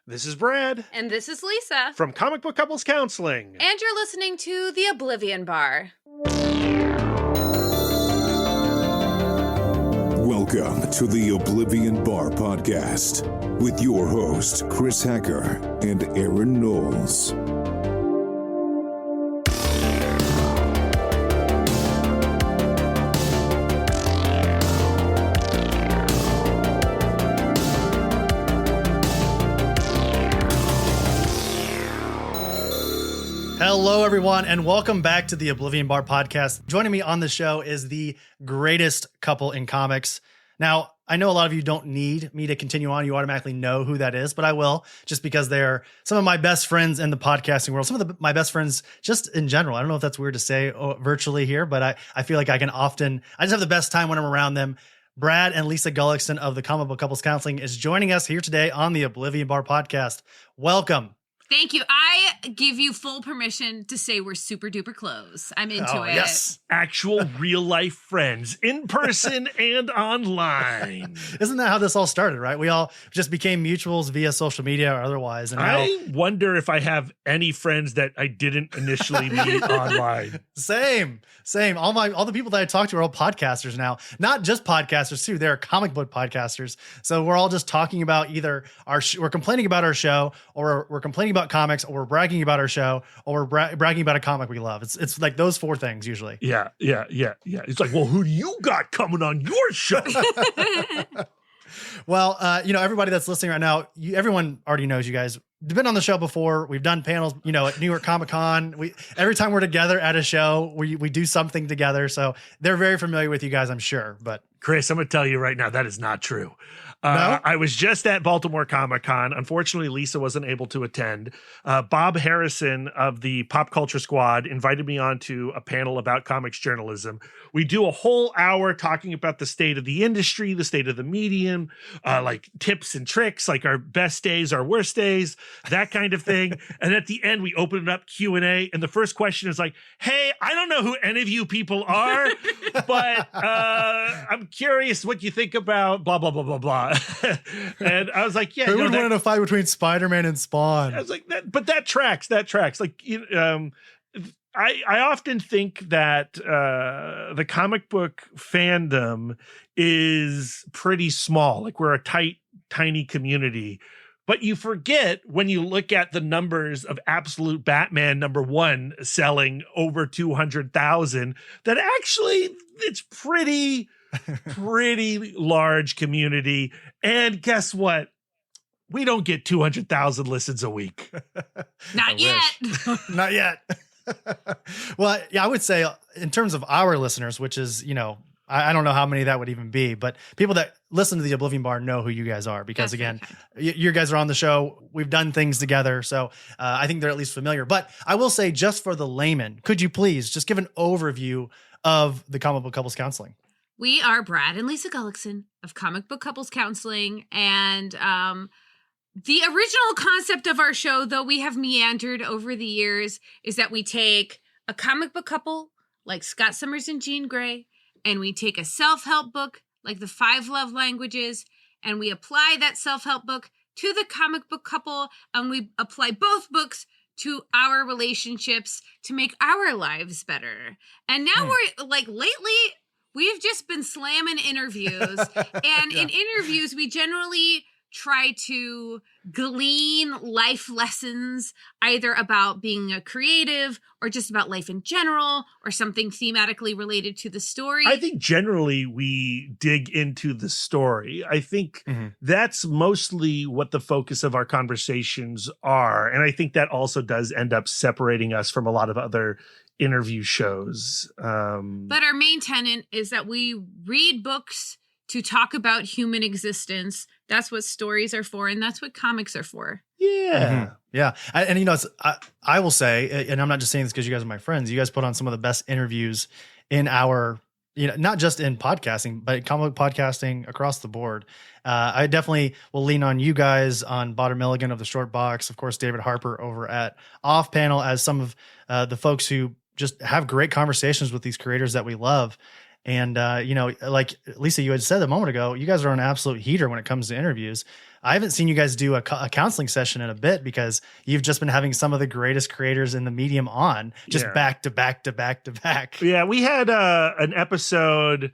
This is Brad. And this is Lisa. From Comic Book Couples Counseling. And you're listening to The Oblivion Bar. Welcome to the Oblivion Bar podcast with your host, Chris Hacker and Aaron Knowles. Hello, everyone, and welcome back to the Oblivion Bar podcast. Joining me on the show is the greatest couple in comics. Now, I know a lot of you don't need me to continue on. You automatically know who that is, but I will, just because they're some of my best friends in the podcasting world, some of my best friends just in general. I don't know if that's weird to say virtually here, but I feel like I just have the best time when I'm around them. Brad and Lisa Gullickson of the Comic Book Couples Counseling is joining us here today on the Oblivion Bar podcast. Welcome. Thank you. I give you full permission to say we're super duper close. I'm into it. Yes. Actual real life friends in person and online. Isn't that how this all started, right? We all just became mutuals via social media or otherwise. And now, I wonder if I have any friends that I didn't initially meet online. Same. All the people that I talk to are all podcasters now. Not just podcasters too. They're comic book podcasters. So we're all just talking about either we're complaining about our show, or we're complaining about comics, or we're bragging about our show, or we're bragging about a comic we love. It's like those four things usually. Yeah. It's like, well, who do you got coming on your show? Well, everybody that's listening right now, everyone already knows you guys. We've been on the show before. We've done panels, at New York Comic Con. Every time we're together at a show, we do something together. So they're very familiar with you guys, I'm sure. But Chris, I'm going to tell you right now, that is not true. No? I was just at Baltimore Comic Con. Unfortunately, Lisa wasn't able to attend. Bob Harrison of the Pop Culture Squad invited me onto a panel about comics journalism. We do a whole hour talking about the state of the industry, the state of the medium, like tips and tricks, like our best days, our worst days, that kind of thing. And at the end, we open it up Q&A. And the first question is like, hey, I don't know who any of you people are, but I'm curious what you think about blah, blah, blah, blah, blah. And I was like, yeah. Who would win in a fight between Spider-Man and Spawn? I was like, that tracks. Like, I often think that the comic book fandom is pretty small. Like, we're a tight, tiny community. But you forget when you look at the numbers of Absolute Batman #1 selling over 200,000 that actually it's pretty large community. And guess what? We don't get 200,000 listens a week. Not yet. Not yet. Well, yeah, I would say in terms of our listeners, which is, I don't know how many that would even be, but people that listen to the Oblivion Bar know who you guys are because, again, you guys are on the show. We've done things together. So I think they're at least familiar. But I will say, just for the layman, could you please just give an overview of the Comic Book Couples Counseling? We are Brad and Lisa Gullickson of Comic Book Couples Counseling. And the original concept of our show, though we have meandered over the years, is that we take a comic book couple like Scott Summers and Jean Grey, and we take a self-help book like The 5 Love Languages, and we apply that self-help book to the comic book couple, and we apply both books to our relationships to make our lives better. And now we're like, lately, we've just been slamming interviews. And in interviews, we generally try to glean life lessons, either about being a creative or just about life in general, or something thematically related to the story. I think generally we dig into the story. I think that's mostly what the focus of our conversations are. And I think that also does end up separating us from a lot of other interview shows. But our main tenet is that we read books to talk about human existence. That's what stories are for, and that's what comics are for. Yeah. Yeah. I will say, and I'm not just saying this because you guys are my friends, you guys put on some of the best interviews in our, not just in podcasting, but comic podcasting across the board. I definitely will lean on you guys, on Botter Milligan of the Short Box, of course, David Harper over at Off Panel, as some of the folks who just have great conversations with these creators that we love. And, like Lisa, you had said a moment ago, you guys are an absolute heater when it comes to interviews. I haven't seen you guys do a counseling session in a bit because you've just been having some of the greatest creators in the medium on just back to back to back to back. Yeah, we had an episode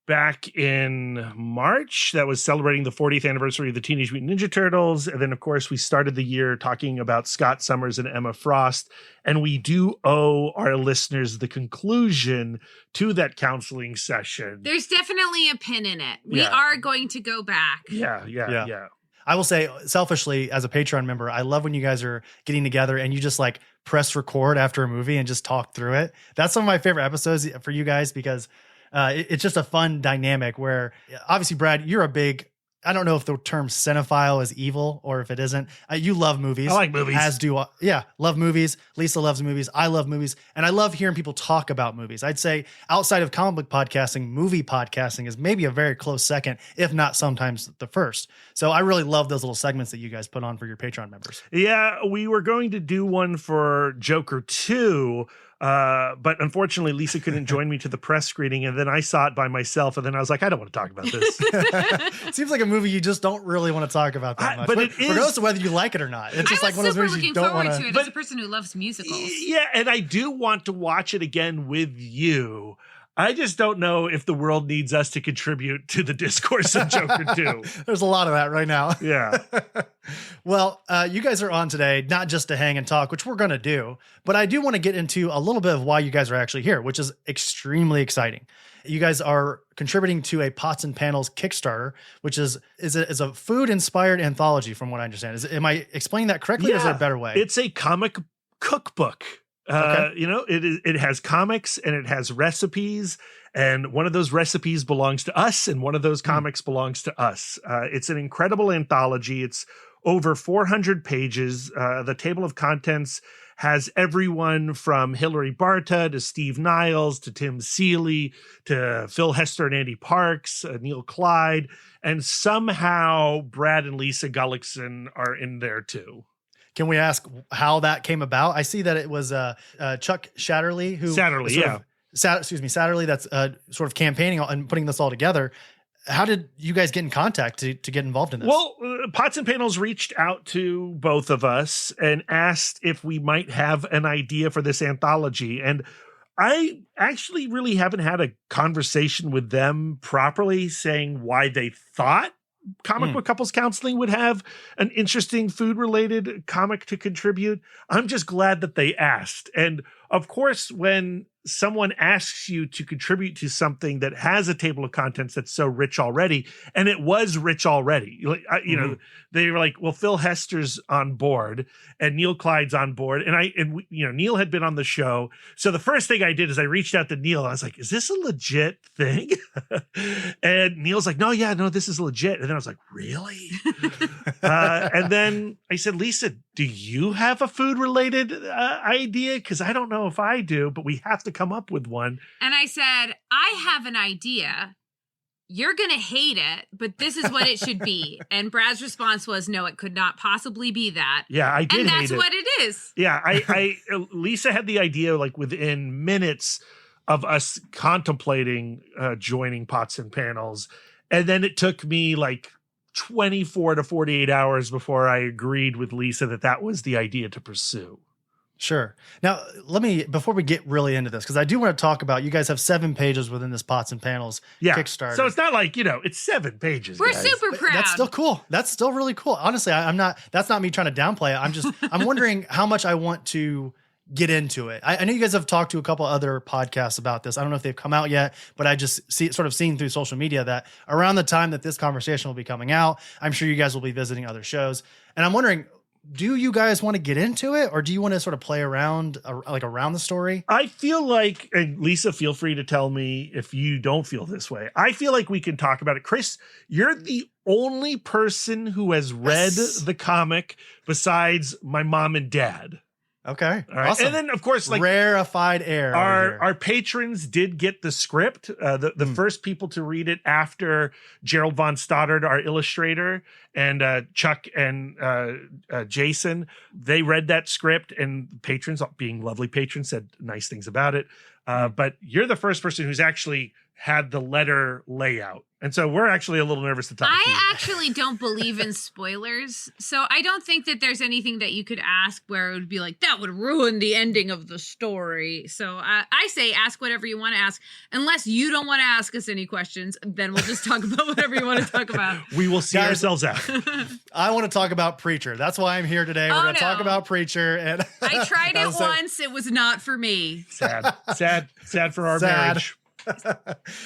back in March that was celebrating the 40th anniversary of the Teenage Mutant Ninja Turtles. And then, of course, we started the year talking about Scott Summers and Emma Frost. And we do owe our listeners the conclusion to that counseling session. There's definitely a pin in it. We are going to go back. Yeah. I will say, selfishly, as a Patreon member, I love when you guys are getting together and you just like press record after a movie and just talk through it. That's some of my favorite episodes for you guys because it's just a fun dynamic where obviously, Brad, you're a big, I don't know if the term cinephile is evil or if it isn't. You love movies. I like movies. As do I. Yeah, love movies. Lisa loves movies. I love movies. And I love hearing people talk about movies. I'd say outside of comic book podcasting, movie podcasting is maybe a very close second, if not sometimes the first. So I really love those little segments that you guys put on for your Patreon members. Yeah, we were going to do one for Joker 2, but unfortunately, Lisa couldn't join me to the press screening, and then I saw it by myself, and then I was like, I don't want to talk about this. Seems like a movie you just don't really want to talk about that much. But it is, regardless of whether you like it or not. It's just like one of those movies you don't want to. As a person who loves musicals. Yeah, and I do want to watch it again with you. I just don't know if the world needs us to contribute to the discourse of Joker 2. There's a lot of that right now. Yeah. Well, you guys are on today, not just to hang and talk, which we're going to do, but I do want to get into a little bit of why you guys are actually here, which is extremely exciting. You guys are contributing to a Pots and Panels Kickstarter, which is a food-inspired anthology, from what I understand. Am I explaining that correctly, or is there a better way? It's a comic cookbook. Okay. It has comics and it has recipes, and one of those recipes belongs to us and one of those comics belongs to us. It's an incredible anthology. It's over 400 pages. The table of contents has everyone from Hilary Barta to Steve Niles to Tim Seeley to Phil Hester and Andy Parks, Neil Clyde, and somehow Brad and Lisa Gullickson are in there too. Can we ask how that came about? I see that it was Chuck Satterlee Satterlee that's sort of campaigning and putting this all together. How did you guys get in contact to get involved in this? Well, Pots and Panels reached out to both of us and asked if we might have an idea for this anthology. And I actually really haven't had a conversation with them properly saying why they thought Comic Book Couples Counseling would have an interesting food-related comic to contribute. I'm just glad that they asked. And of course, when someone asks you to contribute to something that has a table of contents that's so rich already, and it was rich already, they were like, well, Phil Hester's on board and Neil Clyde's on board. And Neil had been on the show. So the first thing I did is I reached out to Neil. I was like, is this a legit thing? And Neil's like, no, this is legit. And then I was like, really? And then I said, Lisa, do you have a food related idea? Because I don't know if I do, but we have to come up with one. And I said, I have an idea. You're going to hate it, but this is what it should be. And Brad's response was, no, it could not possibly be that. Yeah, I did. And that's hate it. what it is. Yeah, Lisa had the idea like within minutes of us contemplating joining Pots and Panels. And then it took me like 24 to 48 hours before I agreed with Lisa that was the idea to pursue. Sure. Now, before we get really into this, because I do want to talk about, you guys have 7 pages within this Pots and Panels Kickstarter. So it's not like, it's 7 pages. We're guys. super proud. That's still cool. That's still really cool. Honestly, that's not me trying to downplay it. I'm wondering how much I want to get into it. I know you guys have talked to a couple other podcasts about this. I don't know if they've come out yet, but I just seen through social media that around the time that this conversation will be coming out, I'm sure you guys will be visiting other shows. And I'm wondering, do you guys want to get into it, or do you want to sort of play around the story? I feel like, and Lisa, feel free to tell me if you don't feel this way. I feel like we can talk about it. Chris, you're the only person who has read the comic besides my mom and dad. Okay. All right. Awesome. And then, of course, like rarefied air. Our patrons did get the script. The first people to read it after Gerald Von Stoddard, our illustrator, and Chuck and Jason, they read that script, and patrons, being lovely patrons, said nice things about it. But you're the first person who's actually had the letter layout. And so we're actually a little nervous to talk to you. I actually don't believe in spoilers. So I don't think that there's anything that you could ask where it would be like, that would ruin the ending of the story. So I say ask whatever you want to ask. Unless you don't want to ask us any questions, then we'll just talk about whatever you want to talk about. We will see ourselves out. I want to talk about Preacher. That's why I'm here today. We're going to talk about Preacher. And I tried it once. It was not for me. Sad for our marriage.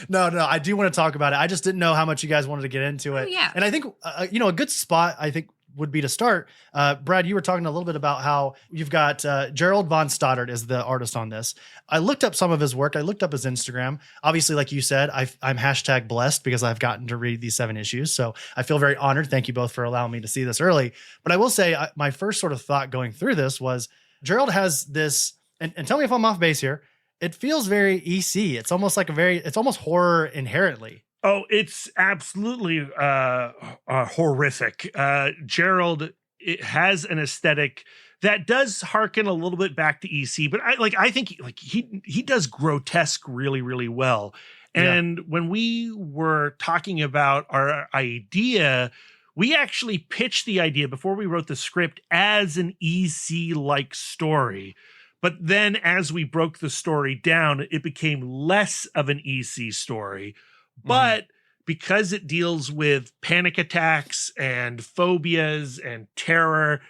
No, I do want to talk about it. I just didn't know how much you guys wanted to get into it. Oh, yeah. And I think, a good spot, I think, would be to start. Brad, you were talking a little bit about how you've got Gerald von Stoddard is the artist on this. I looked up some of his work. I looked up his Instagram. Obviously, like you said, I'm hashtag blessed because I've gotten to read these 7 issues. So I feel very honored. Thank you both for allowing me to see this early. But I will say my first sort of thought going through this was Gerald has this, and tell me if I'm off base here. It feels very EC. It's almost like it's almost horror inherently. Oh, it's absolutely horrific. Gerald, it has an aesthetic that does harken a little bit back to EC, but I think he does grotesque really, really well. And when we were talking about our idea, we actually pitched the idea before we wrote the script as an EC-like story. But then as we broke the story down, it became less of an EC story. But because it deals with panic attacks and phobias and terror,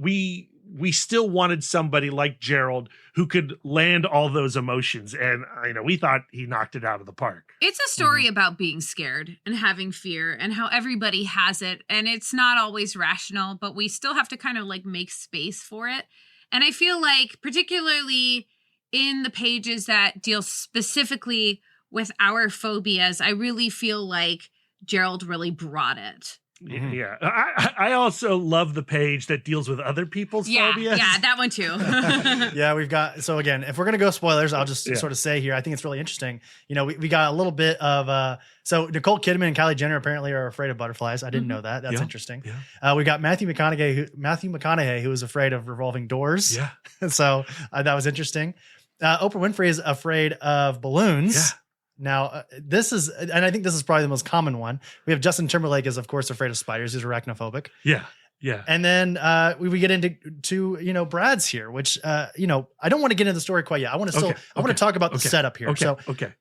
we still wanted somebody like Gerald who could land all those emotions. And we thought he knocked it out of the park. It's a story about being scared and having fear and how everybody has it. And it's not always rational, but we still have to kind of like make space for it. And I feel like particularly in the pages that deal specifically with our phobias, I really feel like Gerald really brought it. Yeah. I also love the page that deals with other people's phobias. Yeah, that one too. Yeah, we've got, so again, if we're going to go spoilers, I'll just sort of say here, I think it's really interesting. We got a little bit of, so Nicole Kidman and Kylie Jenner apparently are afraid of butterflies. I didn't know that. That's interesting. Yeah. We got Matthew McConaughey, who is afraid of revolving doors. Yeah. So that was interesting. Oprah Winfrey is afraid of balloons. Yeah. Now, this is, and I think this is probably the most common one. We have Justin Timberlake is, of course, afraid of spiders. He's arachnophobic. Yeah. Yeah. And then we get into Brad's here, which, I don't want to get into the story quite yet. I want to talk about the setup here. Okay.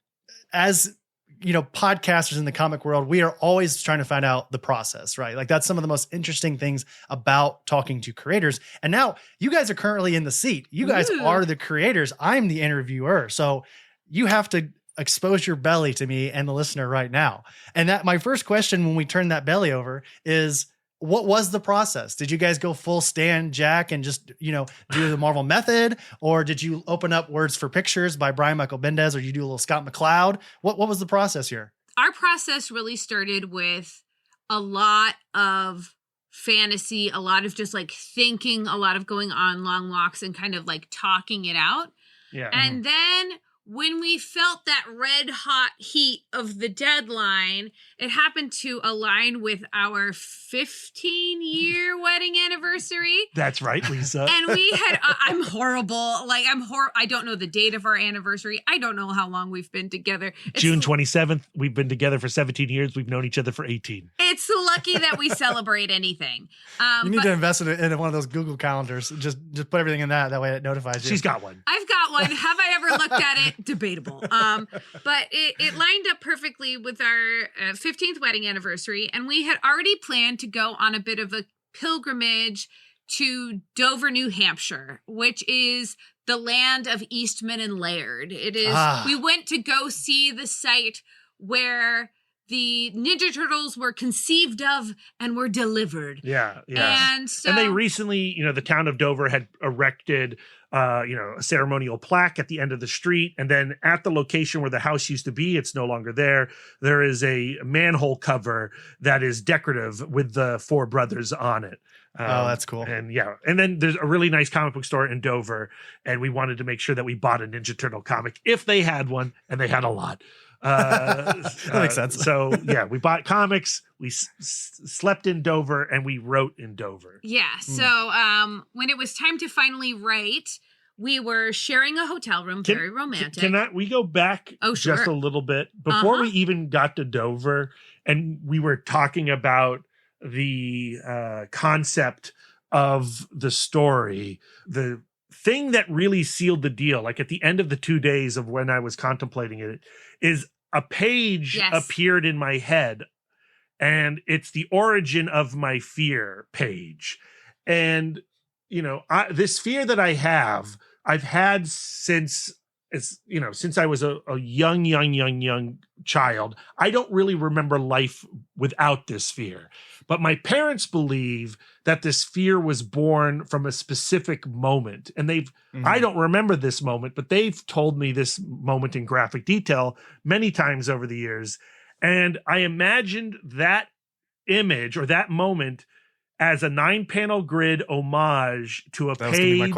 As, podcasters in the comic world, we are always trying to find out the process, right? Like that's some of the most interesting things about talking to creators. And now you guys are currently in the seat. You guys are the creators. I'm the interviewer. So you have to expose your belly to me and the listener right now. And that my first question when we turn that belly over is, what was the process? Did you guys go full Stan Jack and just, do the Marvel method? Or did you open up Words for Pictures by Brian Michael Bendis? Or you do a little Scott McCloud? What was the process here? Our process really started with a lot of fantasy, a lot of just like thinking, a lot of going on long walks and kind of like talking it out. Yeah. And then when we felt that red hot heat of the deadline, it happened to align with our 15-year wedding anniversary. That's right, Lisa. And we had, I'm horrible. Like I don't know the date of our anniversary. I don't know how long we've been together. June 27th. We've been together for 17 years. We've known each other for 18. It's lucky that we celebrate anything. You need to invest in one of those Google calendars. Just put everything in that way it notifies you. She's got one. I've got one. Have I ever looked at it? Debatable. But it lined up perfectly with our 15th wedding anniversary. And we had already planned to go on a bit of a pilgrimage to Dover, New Hampshire, which is the land of Eastman and Laird. It is, we went to go see the site where the Ninja Turtles were conceived of and were delivered. Yeah. And so, and they recently, the town of Dover had erected, a ceremonial plaque at the end of the street. And then at the location where the house used to be, it's no longer there. There is a manhole cover that is decorative with the 4 brothers on it. That's cool. And then there's a really nice comic book store in Dover. And we wanted to make sure that we bought a Ninja Turtle comic if they had one, and they had a lot. That makes sense. So we bought comics, we slept in Dover, and we wrote in Dover. Yeah. So when it was time to finally write, We were sharing a hotel room, very romantic. Can we go back just a little bit? Before we even got to Dover and we were talking about the concept of the story, the thing that really sealed the deal, like at the end of the 2 days of when I was contemplating it, is a page appeared in my head, and it's the origin of my fear page. And, you know, this fear that I've had since I was a young child. I don't really remember life without this fear. But my parents believe that this fear was born from a specific moment. And I don't remember this moment, but they've told me this moment in graphic detail many times over the years. And I imagined that image or that moment as a 9-panel grid homage to a page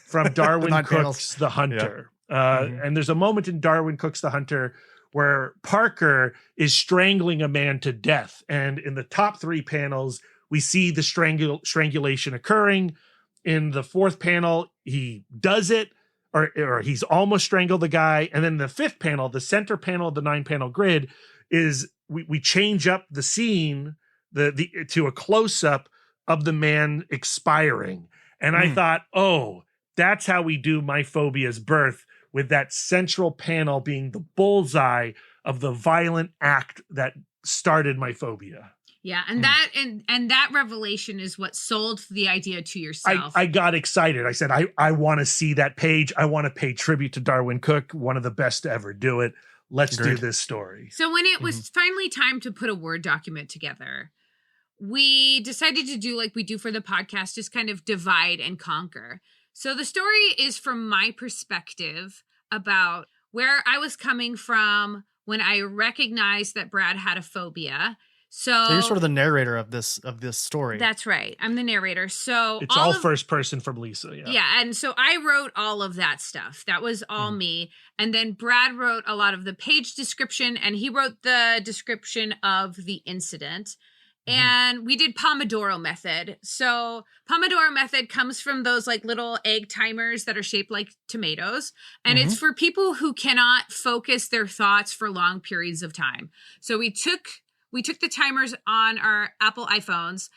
from Darwin Cook's The Hunter. And there's a moment in Darwin Cook's The Hunter where Parker is strangling a man to death. And in the top 3 panels, we see the strangulation occurring. In the 4th panel, he does it, or he's almost strangled the guy. And then the 5th panel, the center panel of the 9-panel grid, is we change up the scene to a close-up of the man expiring. And I thought, that's how we do My Phobia's birth, with that central panel being the bullseye of the violent act that started my phobia. Yeah, and that revelation is what sold the idea to yourself. I got excited. I said, I want to see that page. I want to pay tribute to Darwin Cook, one of the best to ever do it. Let's do this story. So when it was finally time to put a Word document together, we decided to do like we do for the podcast, just kind of divide and conquer. So the story is from my perspective about where I was coming from when I recognized that Brad had a phobia. So you're sort of the narrator of this story. That's right. I'm the narrator. So it's all first person from Lisa. Yeah. Yeah. And so I wrote all of that stuff. That was all me. And then Brad wrote a lot of the page description, and he wrote the description of the incident. And we did Pomodoro method. So Pomodoro method comes from those like little egg timers that are shaped like tomatoes. And it's for people who cannot focus their thoughts for long periods of time. So we took the timers on our Apple iPhones,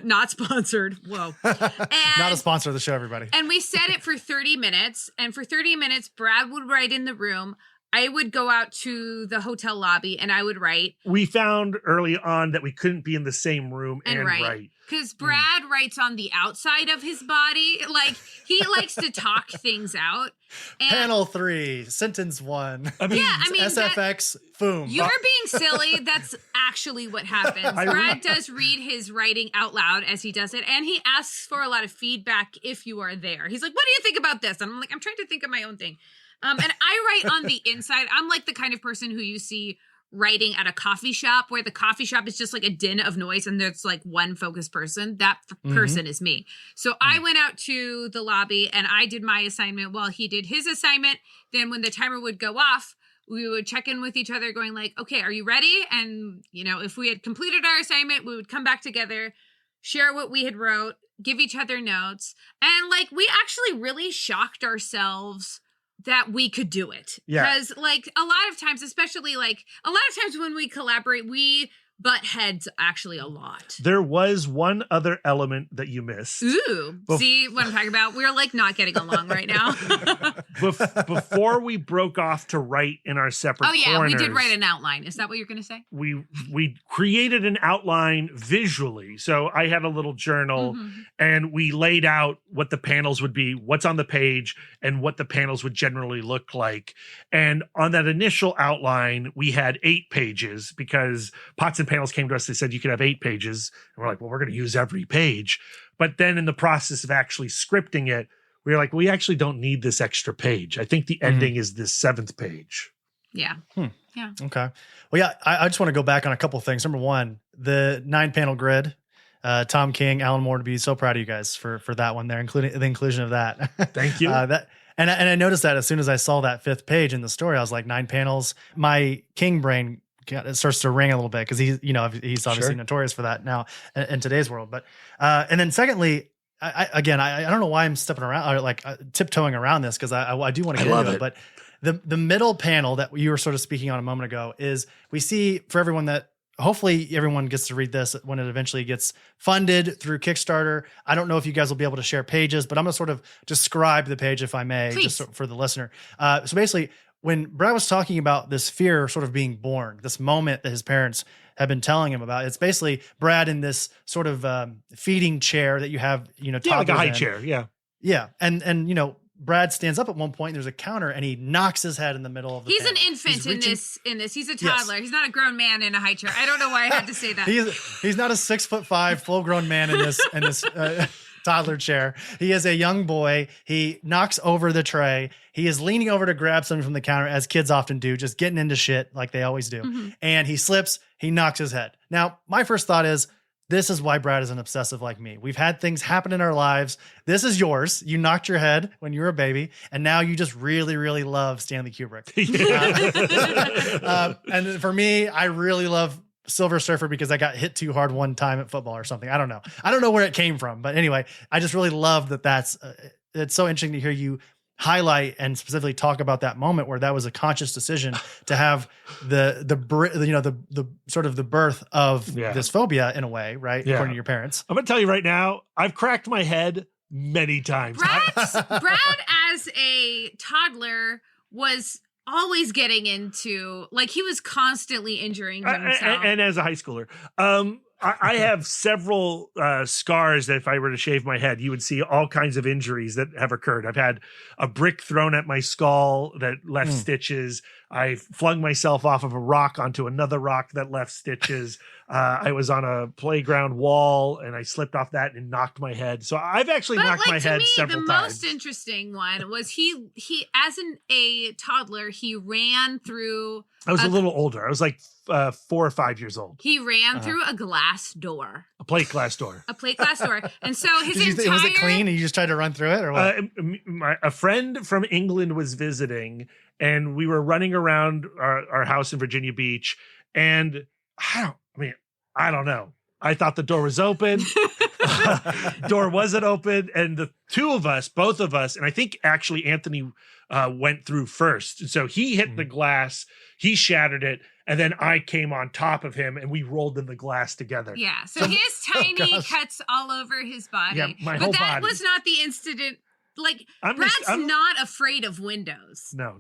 not sponsored. Whoa. And, not a sponsor of the show, everybody. And we set it for 30 minutes. And for 30 minutes, Brad would write in the room. I would go out to the hotel lobby and I would write. We found early on that we couldn't be in the same room and write. Because Brad writes on the outside of his body. Like, he likes to talk things out. And Panel 3, sentence 1. SFX, boom. You're being silly. That's actually what happens. Brad does read his writing out loud as he does it. And he asks for a lot of feedback if you are there. He's like, what do you think about this? And I'm like, I'm trying to think of my own thing. And I write on the inside. I'm like the kind of person who you see writing at a coffee shop, where the coffee shop is just like a din of noise and there's like one focused person. That person is me. So I went out to the lobby and I did my assignment while he did his assignment. Then when the timer would go off, we would check in with each other going like, okay, are you ready? And, you know, if we had completed our assignment, we would come back together, share what we had wrote, give each other notes. And like, we actually really shocked ourselves that we could do it. Because like a lot of times, especially like a lot of times when we collaborate, we butt heads actually a lot. There was one other element that you missed. Ooh, see what I'm talking about? We're like not getting along right now. Before we broke off to write in our separate corners, we did write an outline. Is that what you're going to say? We created an outline visually. So I had a little journal and we laid out what the panels would be, what's on the page, and what the panels would generally look like. And on that initial outline, we had 8 pages because Pots and Panels came to us. They said you could have 8 pages. And we're like, well, we're going to use every page. But then in the process of actually scripting it, we were like, we actually don't need this extra page. I think the ending is this 7th page. Yeah. Yeah. Okay. Well, yeah, I just want to go back on a couple of things. Number one, the 9-panel grid. Tom King, Alan Moore, to be so proud of you guys for that one there, including the inclusion of that. Thank you. And I noticed that as soon as I saw that 5th page in the story, I was like, 9 panels. My King brain it starts to ring a little bit because he's obviously notorious for that now in today's world. But and then secondly, I don't know why I'm stepping around or like tiptoeing around this, because I do want to get into it. But the middle panel that you were sort of speaking on a moment ago is we see, for everyone that hopefully everyone gets to read this when it eventually gets funded through Kickstarter. I don't know if you guys will be able to share pages, but I'm going to sort of describe the page if I may, Please. just for the listener. So basically, when Brad was talking about this fear sort of being born, this moment that his parents have been telling him about, it's basically Brad in this sort of feeding chair that you have, like a high chair. Yeah. Yeah. And Brad stands up at one point, and there's a counter, and he knocks his head in the middle of the He's panel. an infant in this. He's a toddler. Yes. He's not a grown man in a high chair. I don't know why I had to say that. He's not a 6'5" full grown man in this toddler chair. He is a young boy. He knocks over the tray. He is leaning over to grab something from the counter, as kids often do, just getting into shit like they always do. Mm-hmm. And he slips, he knocks his head. Now, my first thought is, this is why Brad is an obsessive like me. We've had things happen in our lives. This is yours. You knocked your head when you were a baby, and now you just really, really love Stanley Kubrick. And for me, I really love Silver Surfer because I got hit too hard one time at football or something. I don't know. I don't know where it came from, but anyway, I just really love that. It's so interesting to hear you highlight and specifically talk about that moment where that was a conscious decision to have the sort of the birth of this phobia in a way, right? Yeah. According to your parents. I'm going to tell you right now, I've cracked my head many times. Brad as a toddler was always getting into, like, he was constantly injuring himself. And as a high schooler, I have several scars that if I were to shave my head, you would see all kinds of injuries that have occurred. I've had a brick thrown at my skull that left stitches. I flung myself off of a rock onto another rock that left stitches. I was on a playground wall and I slipped off that and knocked my head. So I've actually knocked my head several times. The most interesting one was he as a toddler, he ran through. I was a little older. I was like 4 or 5 years old. He ran through a glass door. A plate glass door. And so his entire... Was it clean and you just tried to run through it, or what? A friend from England was visiting, and we were running around our house in Virginia Beach, and I don't know. I thought the door was open. Door wasn't open, and both of us, and I think actually Anthony went through first. So he hit the glass, he shattered it, and then I came on top of him, and we rolled in the glass together. Yeah, so he has tiny cuts all over his body. Yeah, but that was not the incident. Like, Brad's not afraid of windows. No.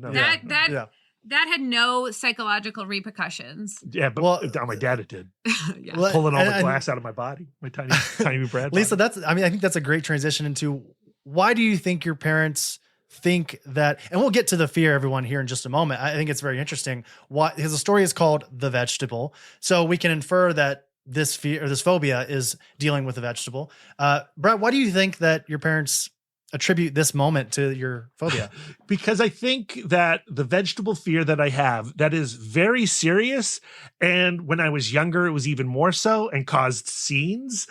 That had no psychological repercussions. Yeah, but on my dad it did. Pulling all the glass out of my body. My tiny Brad. Lisa, I think that's a great transition into, why do you think your parents think that, and we'll get to the fear, everyone, here in just a moment. I think it's very interesting. Because the story is called The Vegetable. So we can infer that this fear or this phobia is dealing with a vegetable. Brad, why do you think that your parents attribute this moment to your phobia? Because I think that the vegetable fear that I have, that is very serious. And when I was younger, it was even more so and caused scenes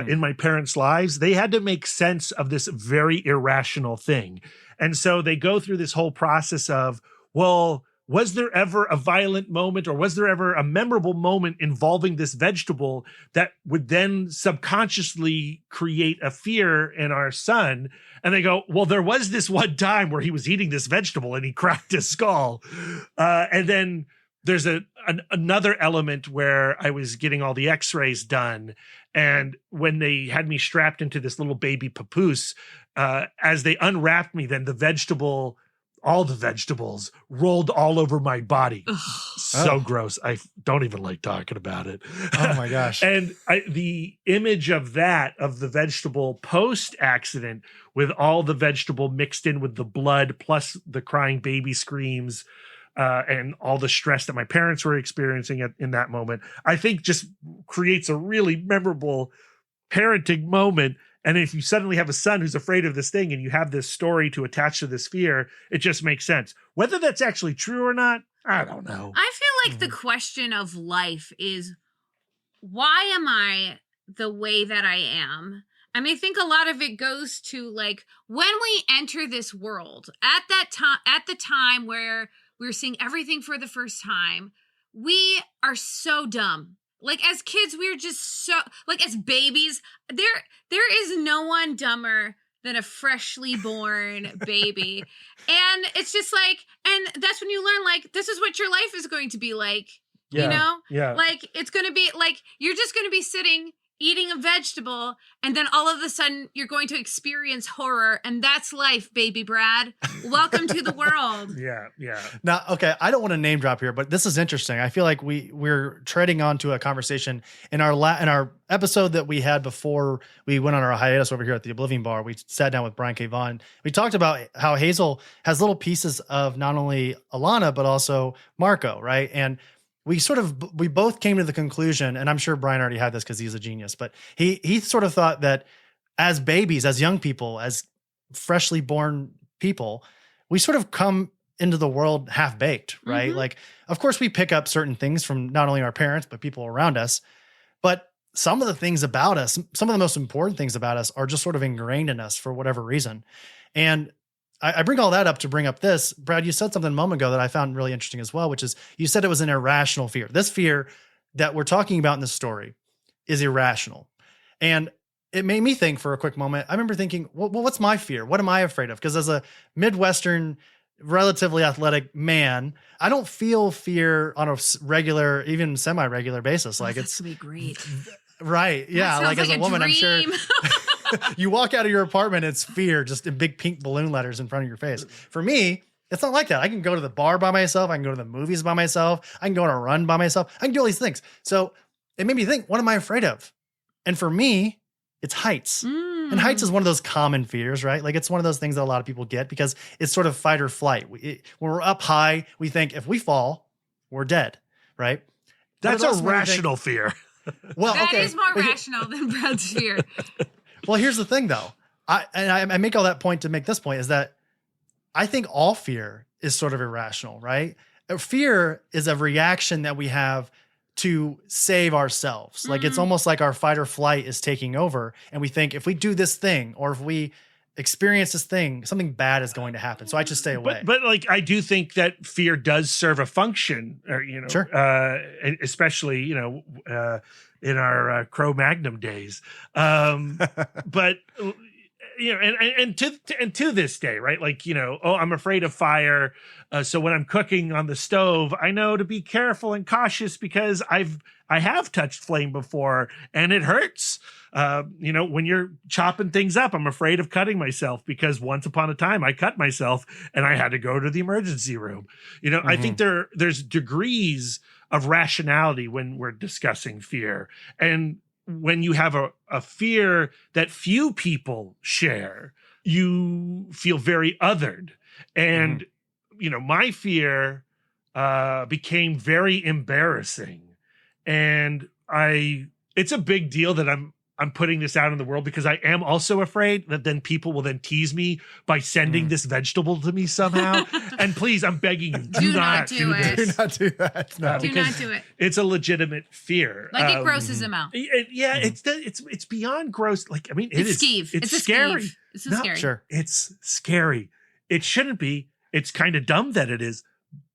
in my parents' lives. They had to make sense of this very irrational thing. And so they go through this whole process of, well, was there ever a violent moment, or was there ever a memorable moment involving this vegetable that would then subconsciously create a fear in our son? And they go, well, there was this one time where he was eating this vegetable and he cracked his skull. And then there's another element where I was getting all the x-rays done. And when they had me strapped into this little baby papoose, as they unwrapped me, then all the vegetables rolled all over my body. So gross. I don't even like talking about it. Oh my gosh. And the image of the vegetable post-accident, with all the vegetable mixed in with the blood, plus the crying baby screams, and all the stress that my parents were experiencing in that moment, I think just creates a really memorable parenting moment. And if you suddenly have a son who's afraid of this thing and you have this story to attach to this fear, it just makes sense. Whether that's actually true or not, I don't know. I feel like the question of life is, why am I the way that I am? I mean, I think a lot of it goes to, like, when we enter this world at the time where we're seeing everything for the first time, we are so dumb. like as kids, we're just so, like as babies, there is no one dumber than a freshly born baby. And it's just like, and that's when you learn, like, this is what your life is going to be like, you know? Yeah. Like, it's going to be like, you're just going to be sitting eating a vegetable, and then all of a sudden you're going to experience horror, and that's life, baby Brad. Welcome to the world. Yeah. Now, okay, I don't want to name drop here, but this is interesting. I feel like we're treading onto a conversation in our episode that we had before we went on our hiatus over here at the Oblivion Bar. We sat down with Brian K. Vaughan. We talked about how Hazel has little pieces of not only Alana but also Marco, right? And we both came to the conclusion, and I'm sure Brian already had this because he's a genius, but he sort of thought that as babies, as young people, as freshly born people, we sort of come into the world half baked, right? Mm-hmm. Like, of course, we pick up certain things from not only our parents, but people around us. But some of the things about us, some of the most important things about us are just sort of ingrained in us for whatever reason. And I bring all that up to bring up this. Brad, you said something a moment ago that I found really interesting as well, which is you said it was an irrational fear. This fear that we're talking about in this story is irrational. And it made me think for a quick moment. I remember thinking, well, what's my fear? What am I afraid of? Because as a Midwestern, relatively athletic man, I don't feel fear on a regular, even semi-regular basis. Like That's gonna be great. Right. Yeah. That Like as sounds a woman, I'm sure dream. you walk out of your apartment, it's fear, just in big pink balloon letters in front of your face. For me, it's not like that. I can go to the bar by myself. I can go to the movies by myself. I can go on a run by myself. I can do all these things. So it made me think, what am I afraid of? And for me, it's heights. And heights is one of those common fears, right? Like it's one of those things that a lot of people get because it's sort of fight or flight. When we're up high, we think if we fall, we're dead, right? That's a rational fear. Well, That okay. is more rational than Brad's fear. Well, here's the thing though. I make all that point to make this point is that I think all fear is sort of irrational, right? Fear is a reaction that we have to save ourselves. Like it's almost like our fight or flight is taking over. And we think if we do this thing or if we experience this thing, something bad is going to happen. So I just stay away. But like, I do think that fear does serve a function, or, you know, Sure. Especially, you know, in our Cro-Magnon days. But, you know, and to this day, right? Like, you know, oh, I'm afraid of fire. So when I'm cooking on the stove, I know to be careful and cautious because I have touched flame before and it hurts. You know, when you're chopping things up, I'm afraid of cutting myself because once upon a time I cut myself and I had to go to the emergency room. You know, I think there's degrees of rationality when we're discussing fear. And when you have a fear that few people share, you feel very othered. And, you know, my fear became very embarrassing. And it's a big deal that I'm putting this out in the world because I am also afraid that then people will then tease me by sending this vegetable to me somehow. And please, I'm begging you, do not do it. this. Do not do that. No. Do not do it. It's a legitimate fear. Like it grosses him out. Yeah, it's beyond gross. Like, I mean, It's skeeve. It's a scary. skeeve. It's No, scary. Sure. It's scary. It shouldn't be. It's kind of dumb that it is.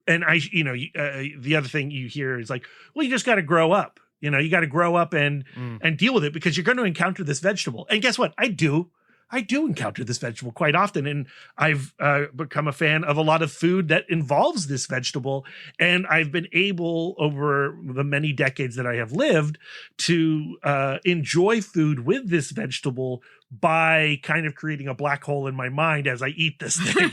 And the other thing you hear is like, well, you just got to grow up. You know, you got to grow up and deal with it because you're going to encounter this vegetable. And guess what? I do encounter this vegetable quite often. And I've become a fan of a lot of food that involves this vegetable. And I've been able over the many decades that I have lived to enjoy food with this vegetable by kind of creating a black hole in my mind as I eat this thing.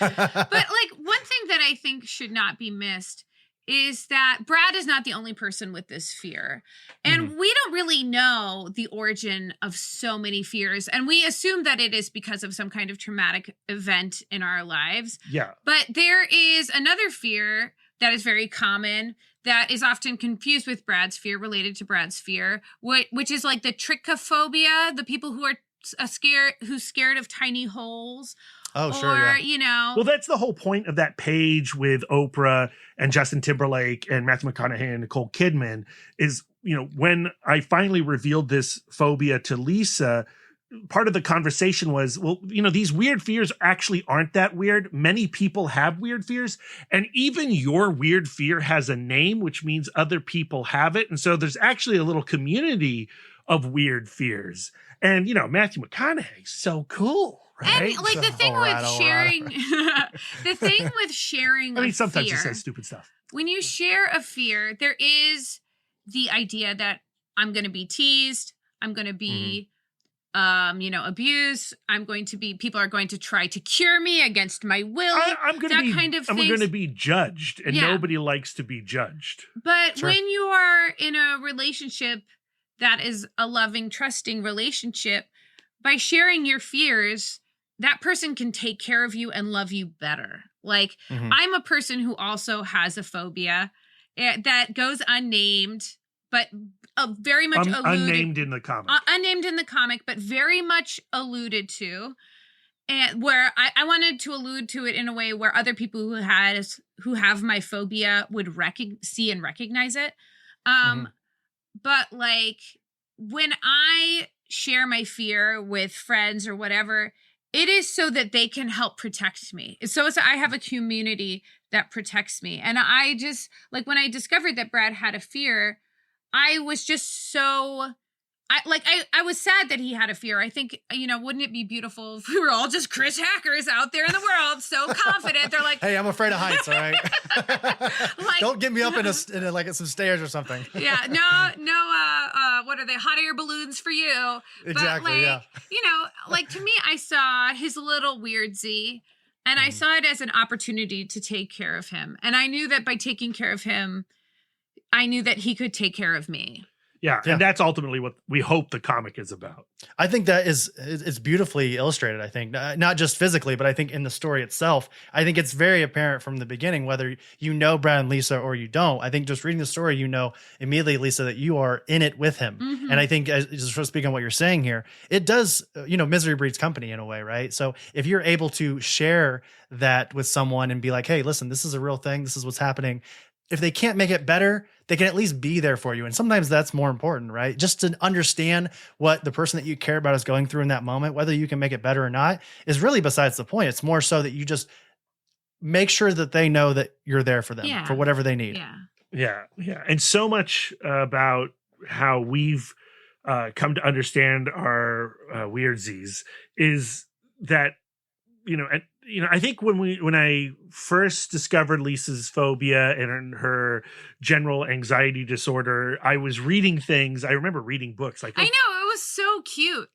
But like one thing that I think should not be missed is that Brad is not the only person with this fear. And we don't really know the origin of so many fears. And we assume that it is because of some kind of traumatic event in our lives. Yeah. But there is another fear that is very common that is often confused with Brad's fear, related to Brad's fear, which is like the trichophobia, the people who are scared of tiny holes. Oh, or, sure. Yeah. you know. Well, that's the whole point of that page with Oprah and Justin Timberlake and Matthew McConaughey and Nicole Kidman is, you know, when I finally revealed this phobia to Lisa, part of the conversation was, well, these weird fears actually aren't that weird. Many people have weird fears, and even your weird fear has a name, which means other people have it. And so there's actually a little community of weird fears. And, Matthew McConaughey's so cool, right? And like the thing with sharing, the thing with sharing, I mean, sometimes fear, he says stupid stuff. When you share a fear, there is the idea that I'm going to be teased. I'm going to be, abused. People are going to try to cure me against my will. I'm going to be judged, and nobody likes to be judged. But when you are in a relationship that is a loving, trusting relationship, by sharing your fears, that person can take care of you and love you better. Like, I'm a person who also has a phobia that goes unnamed, but very much unnamed in the comic. Unnamed in the comic, but very much alluded to. And where I wanted to allude to it in a way where other people who have my phobia would see and recognize it. But like, when I share my fear with friends or whatever, it is so that they can help protect me. So I have a community that protects me. And I just, like, when I discovered that Brad had a fear, I was just so... I was sad that he had a fear. I think, wouldn't it be beautiful if we were all just Chris Hackers out there in the world, so confident. They're like, hey, I'm afraid of heights, all right? Don't get me up in some stairs or something. Yeah, no, what are they, hot air balloons for you? Exactly, but to me, I saw his little weirdsie, and I saw it as an opportunity to take care of him. And I knew that by taking care of him, I knew that he could take care of me. Yeah, and that's ultimately what we hope the comic is about. I think that it's beautifully illustrated, I think. Not just physically, but I think in the story itself. I think it's very apparent from the beginning, whether you know Brad and Lisa or you don't. I think just reading the story, immediately, Lisa, that you are in it with him. Mm-hmm. And I think, just for speaking on what you're saying here, it does, misery breeds company in a way, right? So if you're able to share that with someone and be like, hey, listen, this is a real thing. This is what's happening. If they can't make it better, they can at least be there for you. And sometimes that's more important, right? Just to understand what the person that you care about is going through in that moment, whether you can make it better or not, is really besides the point. It's more so that you just make sure that they know that you're there for them, for whatever they need. Yeah. And so much about how we've come to understand our weirdsies is that, I think when I first discovered Lisa's phobia and her general anxiety disorder, I was reading things. I remember reading books. Like, I know, it was so cute.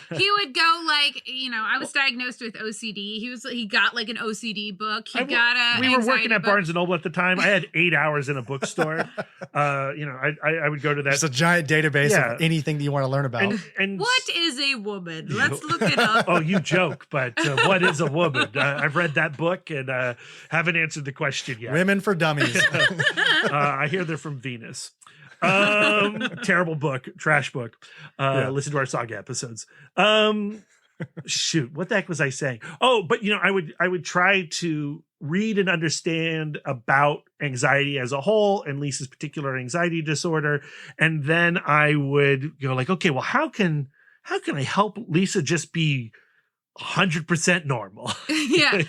He would go I was diagnosed with OCD. He got like an OCD book. We were working at Barnes and Noble at the time. I had 8 hours in a bookstore. I would go to that. It's a giant database of anything that you want to learn about. And what is a woman? Let's look it up. Oh, you joke, but what is a woman? I've read that book and haven't answered the question yet. Women for Dummies. I hear they're from Venus. Terrible book, trash book. Listen to our Saga episodes. Shoot, what the heck was I saying? Oh, but I would try to read and understand about anxiety as a whole and Lisa's particular anxiety disorder, and then I would go like, okay, well, how can I help Lisa just be 100% normal? Yeah.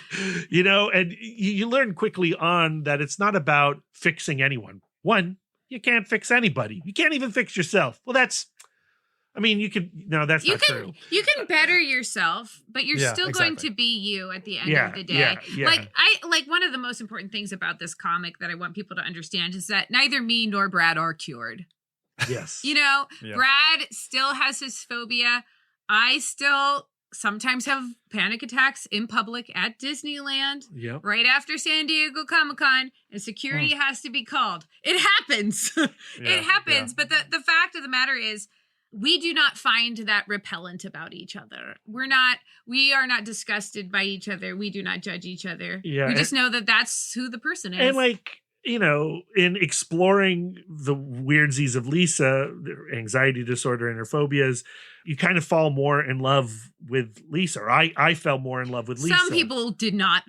And you learn quickly on that it's not about fixing anyone. One, you can't fix anybody. You can't even fix yourself. Well, that's not true. You can better yourself, but you're still going to be you at the end of the day. Yeah. Like one of the most important things about this comic that I want people to understand is that neither me nor Brad are cured. Yes. Brad still has his phobia. I still sometimes have panic attacks in public at Disneyland right after San Diego Comic-Con, and security has to be called. It happens. It happens. But the fact of the matter is, we do not find that repellent about each other. We are not disgusted by each other. We do not judge each other. Yeah, we just know that that's who the person is. And in exploring the weirdsies of Lisa, their anxiety disorder and her phobias, you kind of fall more in love with Lisa. Or I fell more in love with Lisa. Some people did not.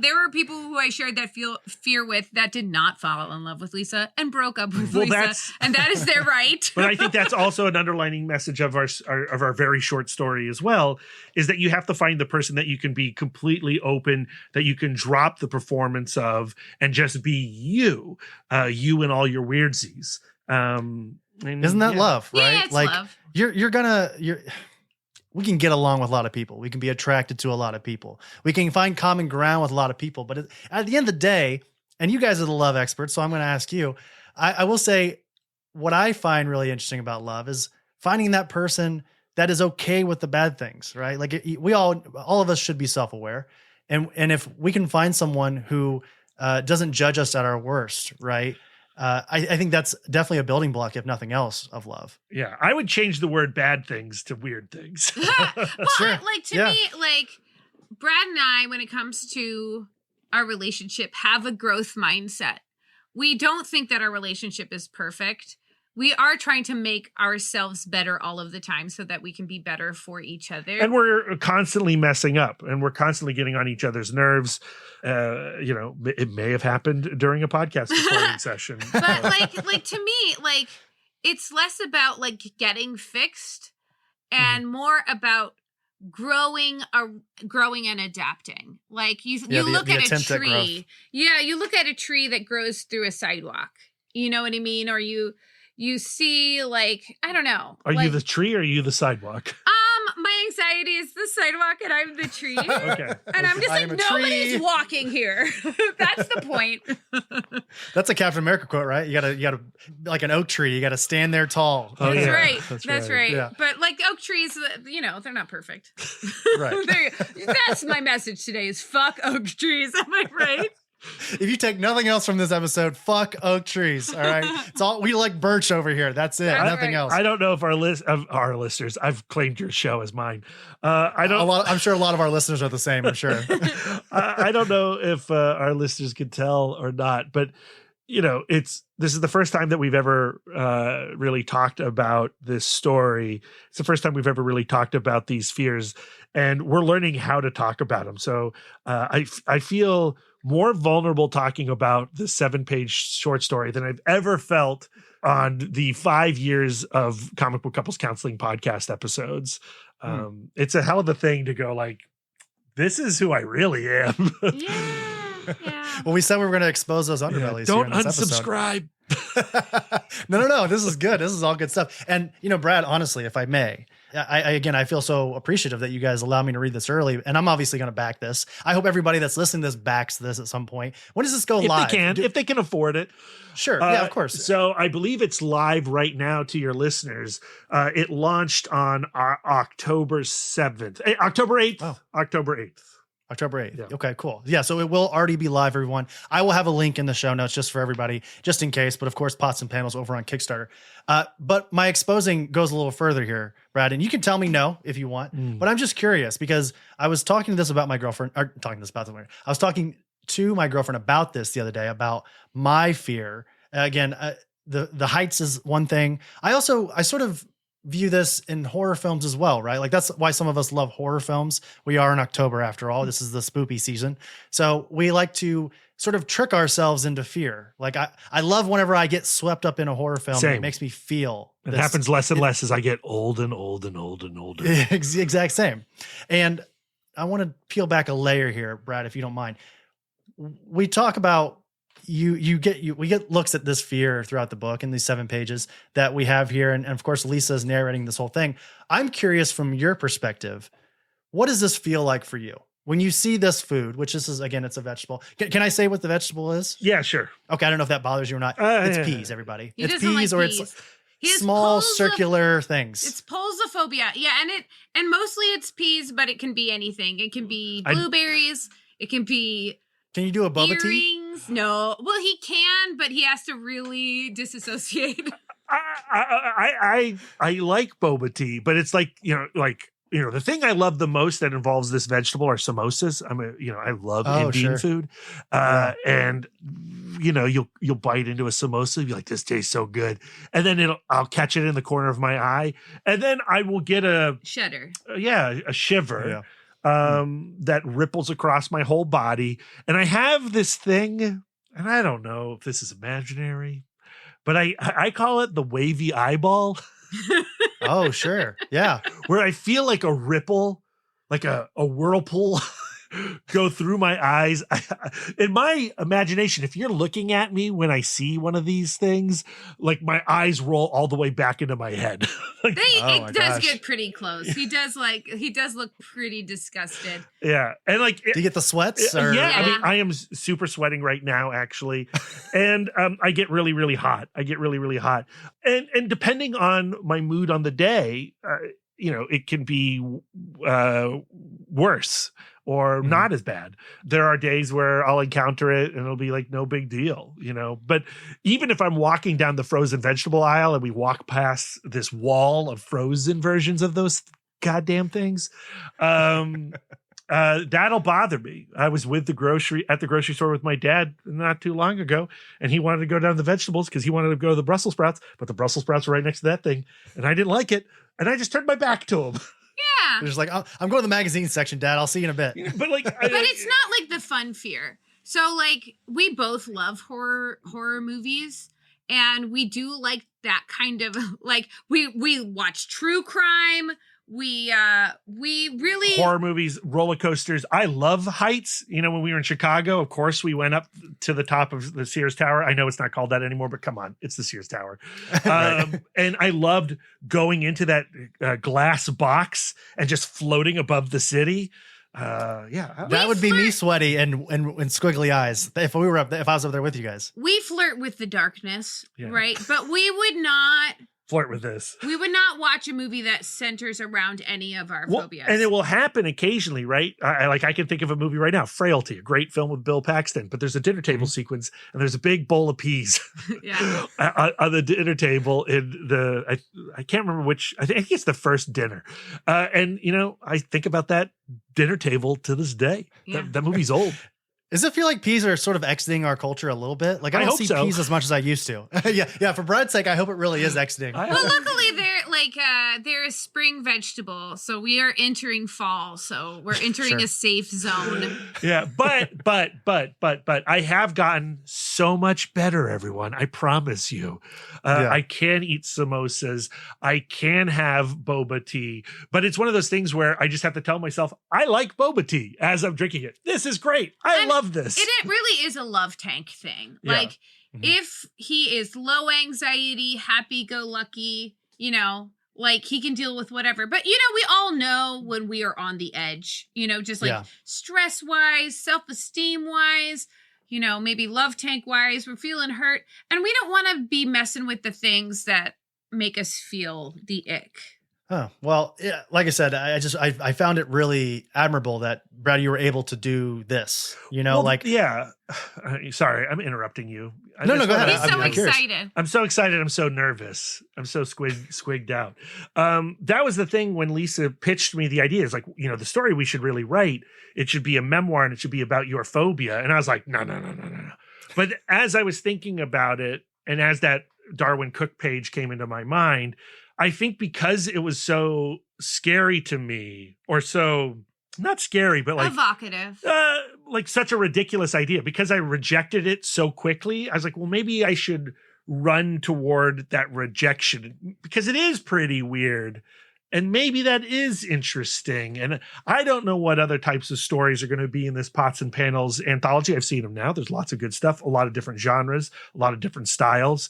There were people who I shared that fear with that did not fall in love with Lisa and broke up with Lisa, and that is their right. But I think that's also an underlining message of our very short story as well, is that you have to find the person that you can be completely open, that you can drop the performance of, and just be you and all your weirdsies. Isn't that love, right? Yeah, it's love. We can get along with a lot of people. We can be attracted to a lot of people. We can find common ground with a lot of people. But at the end of the day, and you guys are the love experts, so I'm going to ask you, I will say what I find really interesting about love is finding that person that is okay with the bad things, right? Like all of us should be self-aware. And if we can find someone who doesn't judge us at our worst, right? I think that's definitely a building block, if nothing else, of love. Yeah, I would change the word bad things to weird things. Well, Sure. to me, like Brad and I, when it comes to our relationship, have a growth mindset. We don't think that our relationship is perfect. We are trying to make ourselves better all of the time so that we can be better for each other. And we're constantly messing up, and we're constantly getting on each other's nerves. It may have happened during a podcast recording session. But like to me, like it's less about like getting fixed and more about growing and adapting. Like you look at a tree. Yeah, you look at a tree that grows through a sidewalk. You know what I mean? Or you see, like, I don't know. Are you the tree or are you the sidewalk? My anxiety is the sidewalk and I'm the tree. Okay. And I'm just like, nobody's walking here. That's the point. That's a Captain America quote, right? You gotta like an oak tree. You gotta stand there tall. Oh, That's yeah. right. That's right. Yeah. But like oak trees, they're not perfect. Right. That's my message today is fuck oak trees. Am I right? If you take nothing else from this episode, fuck oak trees. All right. It's all we like birch over here. That's it. That's Nothing right. else. I don't know if our listeners, I've claimed your show as mine. I'm sure a lot of our listeners are the same. I'm sure. I don't know if our listeners can tell or not, but this is the first time that we've ever really talked about this story. It's the first time we've ever really talked about these fears, and we're learning how to talk about them. So I feel more vulnerable talking about the 7-page short story than I've ever felt on the 5 years of Comic Book Couples Counseling podcast episodes. It's a hell of a thing to go like, this is who I really am. Yeah. Well, we said we were going to expose those underbellies. Don't here in this unsubscribe. No. This is good. This is all good stuff. And, Brad, honestly, if I may, I feel so appreciative that you guys allow me to read this early. And I'm obviously going to back this. I hope everybody that's listening to this backs this at some point. When does this go live? If they can afford it. Sure. Yeah, of course. So I believe it's live right now to your listeners. It launched on October 7th. October 8th. Oh. October 8th. October 8th. Yeah. Okay, cool. Yeah, so it will already be live, everyone. I will have a link in the show notes just for everybody, just in case. But of course, Pots and Panels over on Kickstarter. But my exposing goes a little further here, Brad, and you can tell me no if you want. But I'm just curious because I was talking about my girlfriend. I was talking to my girlfriend about this the other day, about my fear. Again, the heights is one thing. I sort of view this in horror films as well, right? Like that's why some of us love horror films. We are in October after all. This is the spoopy season. So we like to sort of trick ourselves into fear. Like I love whenever I get swept up in a horror film. Same. It makes me feel It happens less and less as I get old and old and old and older. Exact same. And I want to peel back a layer here, Brad, if you don't mind. We talk about we get looks at this fear throughout the book in these 7 pages that we have here. And of course, Lisa is narrating this whole thing. I'm curious from your perspective, what does this feel like for you? When you see this food, which this is, again, it's a vegetable. Can I say what the vegetable is? Yeah, sure. Okay. I don't know if that bothers you or not. It's yeah. peas, everybody. He It's doesn't like peas or peas. it's small circular things. It's pulsophobia. Yeah, and mostly it's peas, but it can be anything. It can be blueberries. It can be Can you do a boba tea? earrings. No. Well, he can, but he has to really disassociate. I like boba tea, but it's like, like the thing I love the most that involves this vegetable are samosas. I love Indian food. And you'll bite into a samosa, you'll be like, this tastes so good. And then I'll catch it in the corner of my eye. And then I will get a shudder. A shiver. That ripples across my whole body. And I have this thing, and I don't know if this is imaginary, but I call it the wavy eyeball. Oh, sure. Yeah. Where I feel like a ripple, like a whirlpool go through my eyes. In my imagination, if you're looking at me when I see one of these things, like my eyes roll all the way back into my head. It does get pretty close. He does look pretty disgusted. Yeah. And do you get the sweats? Yeah. I mean, I am super sweating right now, actually. And I get really, really hot. And depending on my mood on the day, it can be worse or not as bad. There are days where I'll encounter it and it'll be like no big deal, But even if I'm walking down the frozen vegetable aisle and we walk past this wall of frozen versions of those goddamn things, that'll bother me. I was at the grocery store with my dad not too long ago, and he wanted to go down to the vegetables because he wanted to go to the Brussels sprouts, but the Brussels sprouts were right next to that thing, and I didn't like it, and I just turned my back to him. Yeah. They're just like, I'm going to the magazine section, Dad. I'll see you in a bit. But it's not like the fun fear. So we both love horror movies, and we do like that kind of we watch true crime. We really horror movies, roller coasters. I love heights. When we were in Chicago, of course, we went up to the top of the Sears Tower. I know it's not called that anymore, but come on, it's the Sears Tower. And I loved going into that glass box and just floating above the city. That would be me sweaty and squiggly eyes if I was up there with you guys. We flirt with the darkness, right? But we would not flirt with this. We would not watch a movie that centers around any of our phobias. And it will happen occasionally, right? I can think of a movie right now, Frailty, a great film with Bill Paxton, but there's a dinner table sequence and there's a big bowl of peas on the dinner table in I can't remember which, I think it's the first dinner. And I think about that dinner table to this day. That movie's old. Does it feel like peas are sort of exiting our culture a little bit? Like I don't see peas as much as I used to. Yeah. For Brad's sake, I hope it really is exiting. Well, luckily they're a spring vegetable, so we are entering fall. So we're entering a safe zone. Yeah, but I have gotten so much better, everyone. I promise you. I can eat samosas. I can have boba tea, but it's one of those things where I just have to tell myself I like boba tea as I'm drinking it. This is great. I love this. It really is a love tank thing. Yeah. If he is low anxiety, happy-go-lucky, he can deal with whatever. But, we all know when we are on the edge, just stress-wise, self-esteem-wise, maybe love tank-wise, we're feeling hurt. And we don't want to be messing with the things that make us feel the ick. Oh, well, yeah, like I said, I found it really admirable that, Brad, you were able to do this, sorry, I'm interrupting you. No, go ahead. He's so excited. I'm so excited. I'm so nervous. I'm so squigged out. That was the thing when Lisa pitched me the idea. It's like, the story we should really write, it should be a memoir and it should be about your phobia. And I was like, no. But as I was thinking about it, and as that Darwin Cook page came into my mind, I think because it was so scary to me, or so not scary, but evocative, such a ridiculous idea, because I rejected it so quickly. I was like, well, maybe I should run toward that rejection because it is pretty weird. And maybe that is interesting. And I don't know what other types of stories are going to be in this Pots and Panels anthology. I've seen them now. There's lots of good stuff, a lot of different genres, a lot of different styles.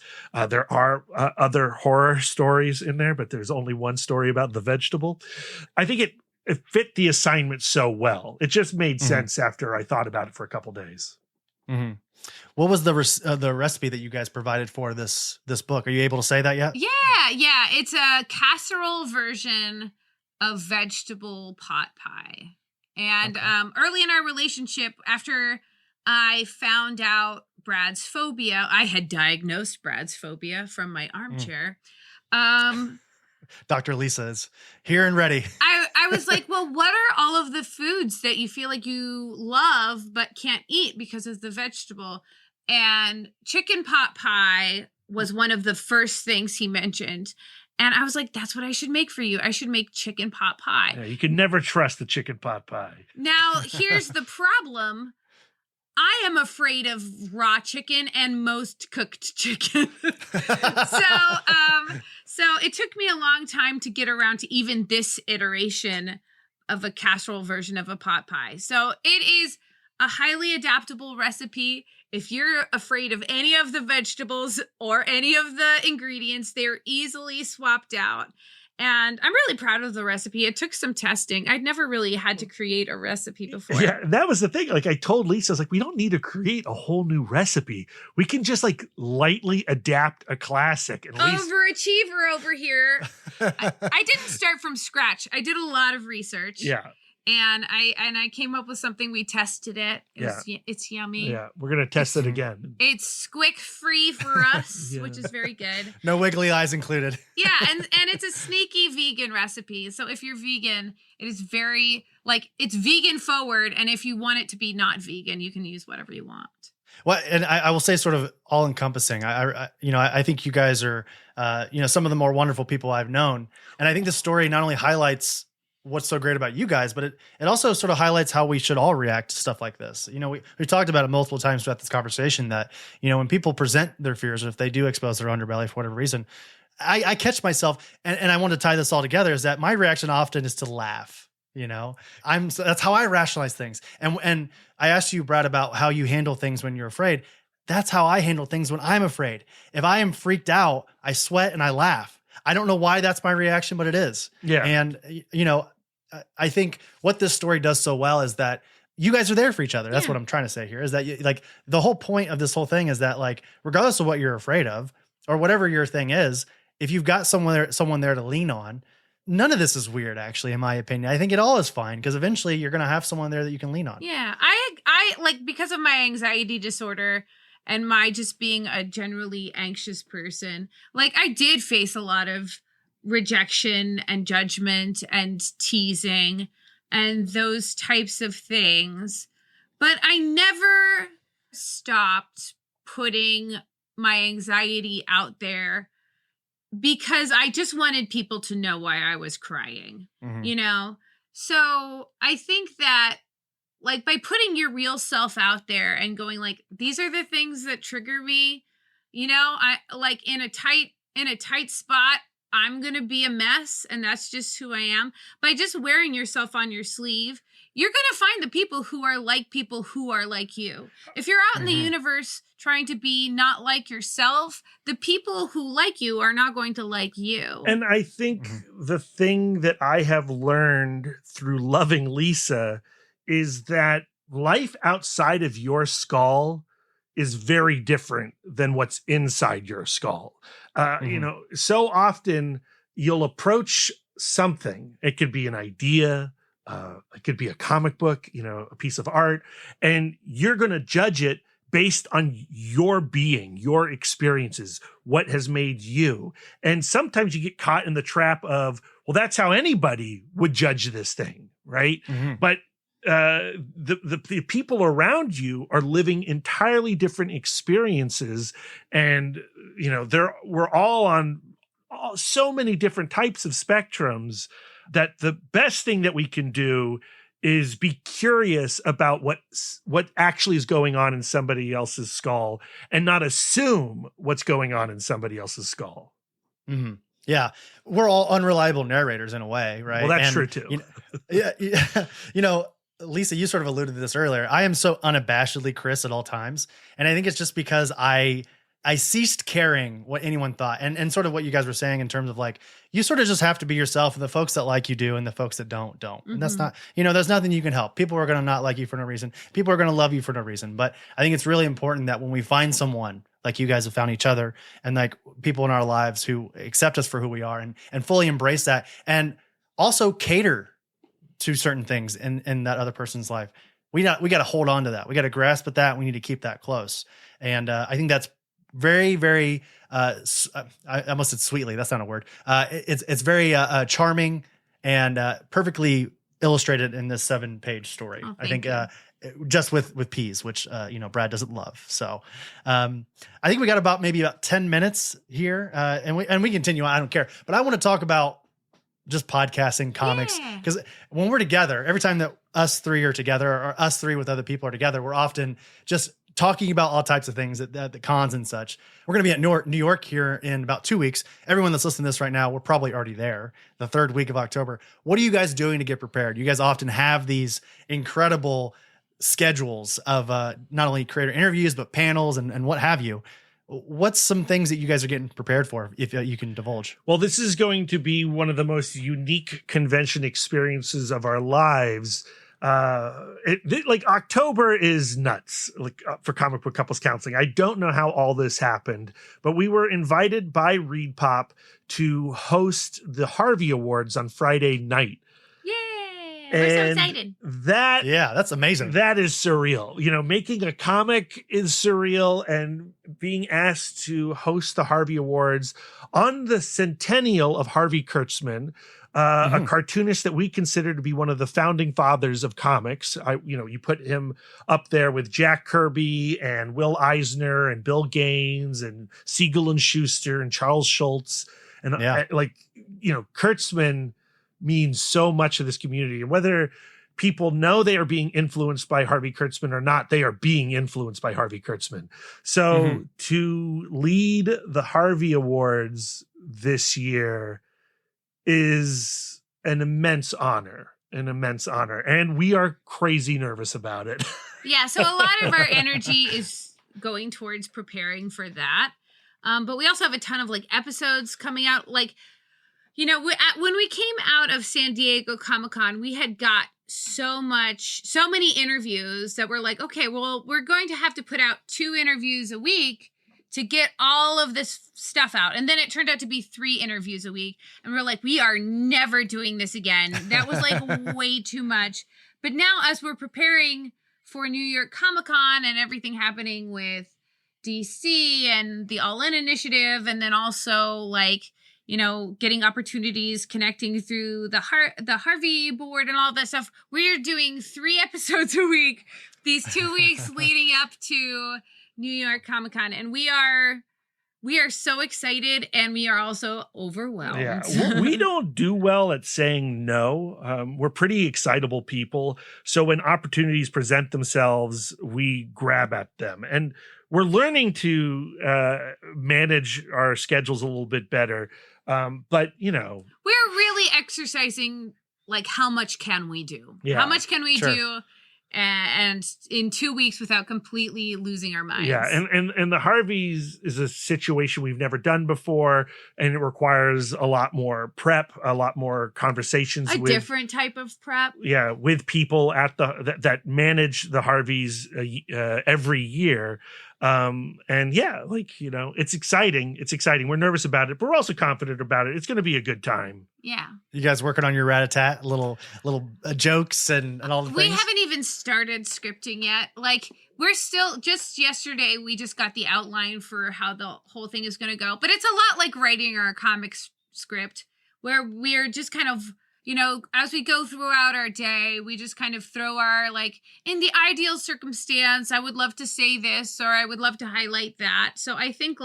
There are other horror stories in there, but there's only one story about the vegetable. I think it fit the assignment so well. It just made sense after I thought about it for a couple days. Mm-hmm. What was the recipe that you guys provided for this book? Are you able to say that yet? Yeah. It's a casserole version of vegetable pot pie. And early in our relationship, after I found out Brad's phobia, I had diagnosed Brad's phobia from my armchair. Dr. Lisa is here and ready. I was like, well, what are all of the foods that you feel like you love but can't eat because of the vegetable? And chicken pot pie was one of the first things he mentioned. And I was like, that's what I should make for you. I should make chicken pot pie. Yeah, you can never trust the chicken pot pie. Now, here's the problem. I am afraid of raw chicken and most cooked chicken. So it took me a long time to get around to even this iteration of a casserole version of a pot pie. So it is a highly adaptable recipe. If you're afraid of any of the vegetables or any of the ingredients, they're easily swapped out. And I'm really proud of the recipe. It took some testing. I'd never really had to create a recipe before. Yeah, that was the thing. Like I told Lisa, I was like, we don't need to create a whole new recipe. We can just like lightly adapt a classic. And Overachiever over here. I didn't start from scratch. I did a lot of research. Yeah. And I came up with something. We tested it. It's yummy. Yeah, we're gonna test it again. It's squick free for us, Yeah. which is very good. No wiggly eyes included. Yeah, and it's a sneaky vegan recipe. So if you're vegan, it is very it's vegan forward. And if you want it to be not vegan, you can use whatever you want. Well, and I will say sort of all encompassing. I think you guys are, some of the more wonderful people I've known. And I think this story not only highlights what's so great about you guys, but it also sort of highlights how we should all react to stuff like this. We talked about it multiple times throughout this conversation that, when people present their fears, or if they do expose their underbelly for whatever reason, I catch myself, and I want to tie this all together, is that my reaction often is to laugh. That's how I rationalize things. And I asked you, Brad, about how you handle things when you're afraid. That's how I handle things when I'm afraid. If I am freaked out, I sweat and I laugh. I don't know why that's my reaction, but it is. Yeah. And, I think what this story does so well is that you guys are there for each other. That's what I'm trying to say here, is that the whole point of this whole thing is that regardless of what you're afraid of or whatever your thing is, if you've got someone there to lean on, none of this is weird, actually, in my opinion. I think it all is fine because eventually you're going to have someone there that you can lean on. Yeah. I because of my anxiety disorder and my just being a generally anxious person, I did face a lot of rejection and judgment and teasing and those types of things. But I never stopped putting my anxiety out there because I just wanted people to know why I was crying, So I think that by putting your real self out there and going these are the things that trigger me, I in a tight spot, I'm going to be a mess, and that's just who I am. By just wearing yourself on your sleeve, you're going to find the people who are like you. If you're out in the universe trying to be not like yourself, the people who like you are not going to like you. And I think the thing that I have learned through loving Lisa is that life outside of your skull is very different than what's inside your skull. So often you'll approach something. It could be an idea. It could be a comic book, a piece of art, and you're going to judge it based on your being, your experiences, what has made you. And sometimes you get caught in the trap of, well, that's how anybody would judge this thing, right? But the people around you are living entirely different experiences, and we're all on so many different types of spectrums that the best thing that we can do is be curious about what actually is going on in somebody else's skull and not assume what's going on in somebody else's skull. Yeah, we're all unreliable narrators in a way, right? Well, that's true too. Lisa, you sort of alluded to this earlier. I am so unabashedly Chris at all times. And I think it's just because I ceased caring what anyone thought. And sort of what you guys were saying in terms of you sort of just have to be yourself, and the folks that like you do, and the folks that don't. And that's not, there's nothing you can help. People are going to not like you for no reason. People are going to love you for no reason. But I think it's really important that when we find someone like you guys have found each other, and people in our lives who accept us for who we are and fully embrace that, and also cater to certain things in that other person's life. We got to hold on to that. We got to grasp at that. We need to keep that close. And I think that's very, very, I almost said sweetly. That's not a word. It's very charming and perfectly illustrated in this 7-page story. Oh, I think you. just with peas, which Brad doesn't love. So I think we got about 10 minutes here, and we continue on. I don't care, but I want to talk about just podcasting comics, because when we're together, every time that us three are together, or us three with other people are together, we're often just talking about all types of things at the cons and such. We're going to be at New York here in about 2 weeks. Everyone that's listening to this right now, we're probably already there, the 3rd week of October. What are you guys doing to get prepared? You guys often have these incredible schedules of not only creator interviews, but panels and what have you. What's some things that you guys are getting prepared for, if you can divulge? Well, this is going to be one of the most unique convention experiences of our lives. October is nuts, for Comic Book Couples Counseling. I don't know how all this happened, but we were invited by Reed Pop to host the Harvey Awards on Friday night. We're so excited. That's amazing. That is surreal. Making a comic is surreal, and being asked to host the Harvey Awards on the centennial of Harvey Kurtzman, a cartoonist that we consider to be one of the founding fathers of comics. You put him up there with Jack Kirby and Will Eisner and Bill Gaines and Siegel and Schuster and Charles Schultz. And Kurtzman means so much to this community, and whether people know they are being influenced by Harvey Kurtzman or not, they are being influenced by Harvey Kurtzman. So to lead the Harvey Awards this year is an immense honor, and we are crazy nervous about it. Yeah, so a lot of our energy is going towards preparing for that. But we also have a ton of episodes coming out. When we came out of San Diego Comic-Con, we had got so many interviews that we're like, okay, well, we're going to have to put out 2 interviews a week to get all of this stuff out. And then it turned out to be 3 interviews a week. And we're like, we are never doing this again. That was way too much. But now, as we're preparing for New York Comic-Con and everything happening with DC and the All In Initiative, and then also getting opportunities, connecting through the Harvey board and all that stuff. We're doing 3 episodes a week these 2 weeks leading up to New York Comic-Con. And we are so excited, and we are also overwhelmed. Yeah, we don't do well at saying no. We're pretty excitable people. So when opportunities present themselves, we grab at them. And we're learning to manage our schedules a little bit better. But we're really exercising how much can we do? Yeah, how much can we do? And in 2 weeks without completely losing our minds. Yeah, and the Harveys is a situation we've never done before, and it requires a lot more prep, a lot more conversations. A different type of prep. Yeah, with people at that manage the Harveys every year. It's exciting. We're nervous about it, but we're also confident about it. It's going to be a good time. Yeah. You guys working on your rat-a-tat, little jokes and all the things? We haven't even started scripting yet. We're still, just yesterday, we just got the outline for how the whole thing is going to go. But it's a lot like writing our comics script, where we're just kind of, as we go throughout our day, we just kind of throw our, in the ideal circumstance, I would love to say this, or I would love to highlight that. So I think,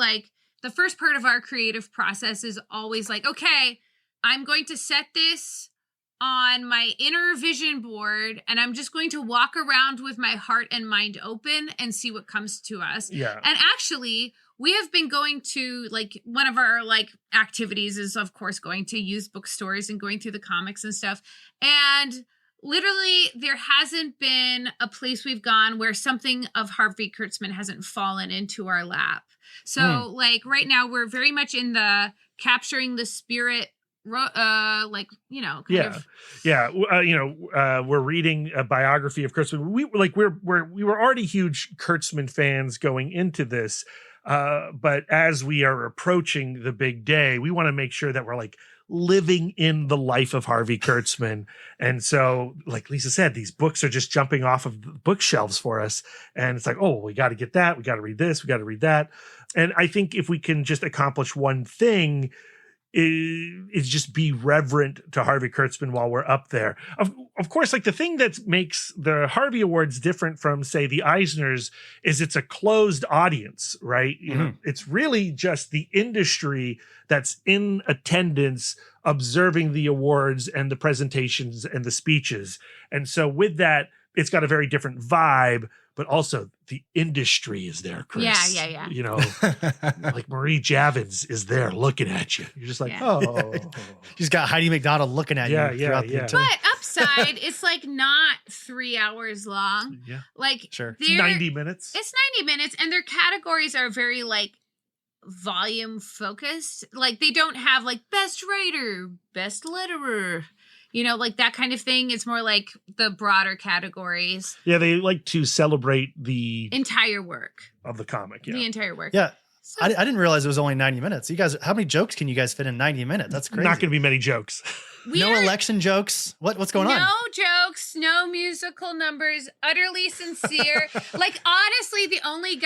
the first part of our creative process is always okay, I'm going to set this on my inner vision board, and I'm just going to walk around with my heart and mind open and see what comes to us. Yeah. And actually, we have been going to one of our activities is, of course, going to used bookstores and going through the comics and stuff. And literally, there hasn't been a place we've gone where something of Harvey Kurtzman hasn't fallen into our lap. So right now, we're very much in the capturing the spirit. We're reading a biography of Kurtzman. We were already huge Kurtzman fans going into this, but as we are approaching the big day, we want to make sure that we're living in the life of Harvey Kurtzman. And so, like Lisa said, these books are just jumping off of the bookshelves for us. And it's like, oh, we got to get that. We got to read this. We got to read that. And I think if we can just accomplish one thing, is just be reverent to Harvey Kurtzman while we're up there. Of course, like the thing that makes the Harvey Awards different from, say, the Eisners is it's a closed audience, right? You know, it's really just the industry that's in attendance, observing the awards and the presentations and the speeches. And so with that, it's got a very different vibe, but also the industry is there, Chris. Yeah. You know, like Marie Javins is there looking at you. You're just like, oh. She's got Heidi McDonald looking at you. Yeah. But upside, it's like not 3 hours long. Yeah. Like, sure. It's 90 minutes. It's 90 minutes, and their categories are very like volume focused. Like, they don't have like best writer, best letterer, you know, like that kind of thing. It's more like the broader categories. Yeah, they like to celebrate the entire work of the comic. Yeah. The entire work. Yeah. So, I didn't realize it was only 90 minutes. You guys, how many jokes can you guys fit in 90 minutes? That's crazy. Not going to be many jokes. No election jokes. What's going on? No jokes, no musical numbers, utterly sincere. Like, honestly, the only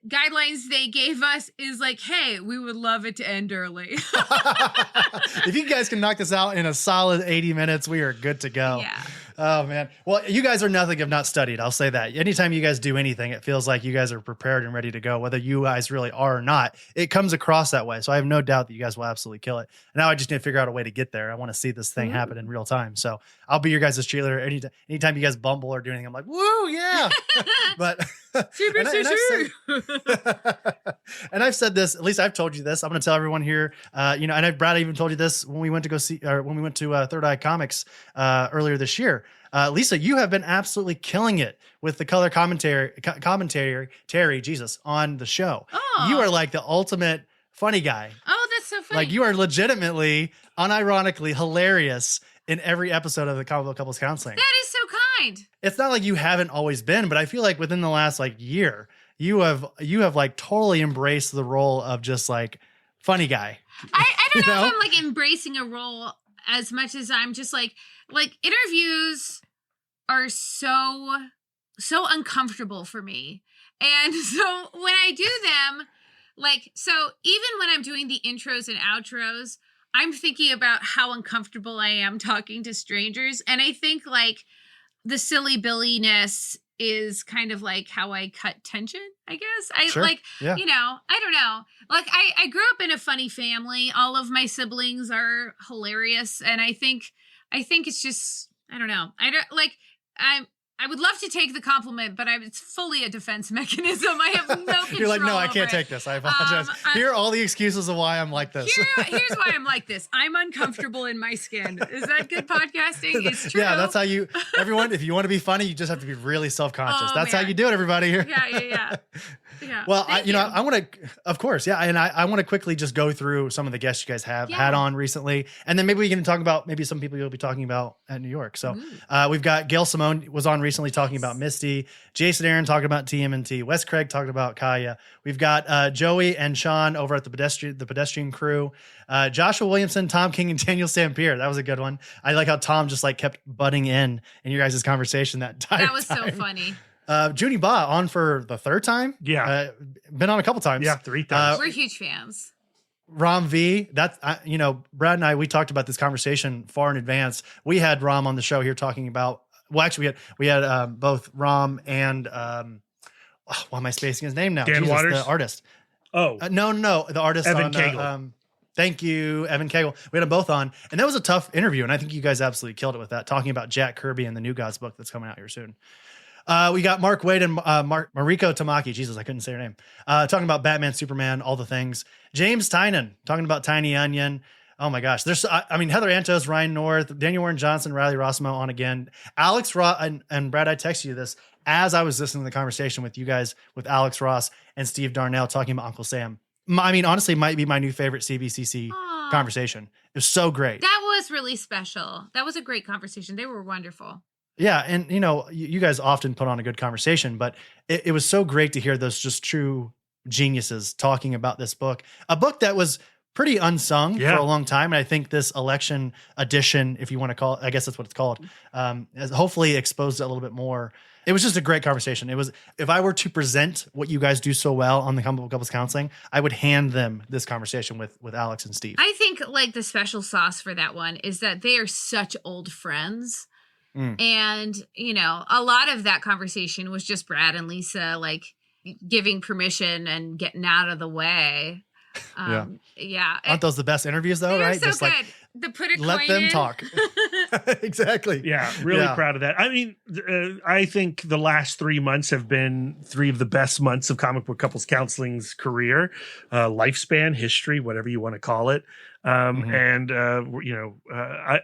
guidelines they gave us is like, hey, we would love it to end early. If you guys can knock this out in a solid 80 minutes, we are good to go. Yeah. Oh, man. Well, you guys are nothing if not studied. I'll say that. Anytime you guys do anything, it feels like you guys are prepared and ready to go, whether you guys really are or not. It comes across that way. So I have no doubt that you guys will absolutely kill it. Now I just need to figure out a way to get there. I want to see this thing happen in real time. So I'll be your guys' cheerleader. Anytime you guys bumble or do anything, I'm like, woo, yeah. But and I've said this, at least I've told you this. I'm going to tell everyone here, and Brad even told you this when we went to Third Eye Comics earlier this year. Lisa, you have been absolutely killing it with the color commentary, Jesus, on the show. Oh. You are like the ultimate funny guy. Oh, that's so funny. Like, you are legitimately, unironically hilarious in every episode of the Comic Book Couples Counseling. That is so kind. It's not like you haven't always been, but I feel like within the last like year, you have like totally embraced the role of just like funny guy. I don't know if I'm like embracing a role as much as I'm just like interviews are so uncomfortable for me. And so when I do them, like, so even when I'm doing the intros and outros, I'm thinking about how uncomfortable I am talking to strangers. And I think like the silly billiness is kind of like how I cut tension, I guess. Sure. You know, I don't know. Like, I grew up in a funny family. All of my siblings are hilarious. And I think it's just, I don't know. I would love to take the compliment, but it's fully a defense mechanism. I have no control. You're like, no, I can't over it. take this. I apologize. Here are all the excuses of why I'm like this. Here's why I'm like this. I'm uncomfortable in my skin. Is that good podcasting? It's true. Yeah, that's how everyone, if you want to be funny, you just have to be really self-conscious. Oh, That's man. how you do it, everybody. Yeah. Well, I want to, of course. Yeah. And I want to quickly just go through some of the guests you guys have had on recently. And then maybe we can talk about maybe some people you'll be talking about at New York. So we've got Gail Simone was on recently talking about Misty, Jason Aaron talking about TMNT, Wes Craig talking about Kaya. We've got Joey and Sean over at the pedestrian crew, Joshua Williamson, Tom King, and Daniel Sampier. That was a good one. I like how Tom just like kept butting in your guys' conversation that entire That was time. so funny. Junie Ba on for the third time. Yeah. Been on a couple times. Yeah, 3 times. We're huge fans. Ram V, that's, Brad and I, we talked about this conversation far in advance. We had Ram on the show here talking about, well, actually we had both Ram and, why am I spacing his name now? Dan Waters? The artist. Oh. No, the artist. Evan on, Cagle. Thank you, Evan Cagle. We had them both on, and that was a tough interview, and I think you guys absolutely killed it with that, talking about Jack Kirby and the New Gods book that's coming out here soon. We got Mark Waid and Mariko Tamaki. Jesus, I couldn't say her name. Talking about Batman, Superman, all the things. James Tynan talking about Tiny Onion. Oh my gosh. There's, Heather Antos, Ryan North, Daniel Warren Johnson, Riley Rossimo on again. Alex Ross and Brad, I texted you this as I was listening to the conversation with you guys, with Alex Ross and Steve Darnell talking about Uncle Sam. Honestly, might be my new favorite CBCC conversation. It was so great. That was really special. That was a great conversation. They were wonderful. Yeah. And, you guys often put on a good conversation, but it was so great to hear those just true geniuses talking about this book, a book that was pretty unsung Yeah. for a long time. And I think this election edition, if you want to call it, I guess that's what it's called, has hopefully exposed it a little bit more. It was just a great conversation. It was, if I were to present what you guys do so well on the Comic Book Couples Counseling, I would hand them this conversation with Alex and Steve. I think like the special sauce for that one is that they are such old friends. And, you know, a lot of that conversation was just Brad and Lisa, like giving permission and getting out of the way. Yeah. Aren't those the best interviews though, right? So Just good. like, The put a let coin them in. talk. Exactly. Yeah, really Yeah. proud of that. I mean, I think the last 3 months have been 3 of the best months of Comic Book Couples Counseling's career, lifespan, history, whatever you want to call it. And, you know,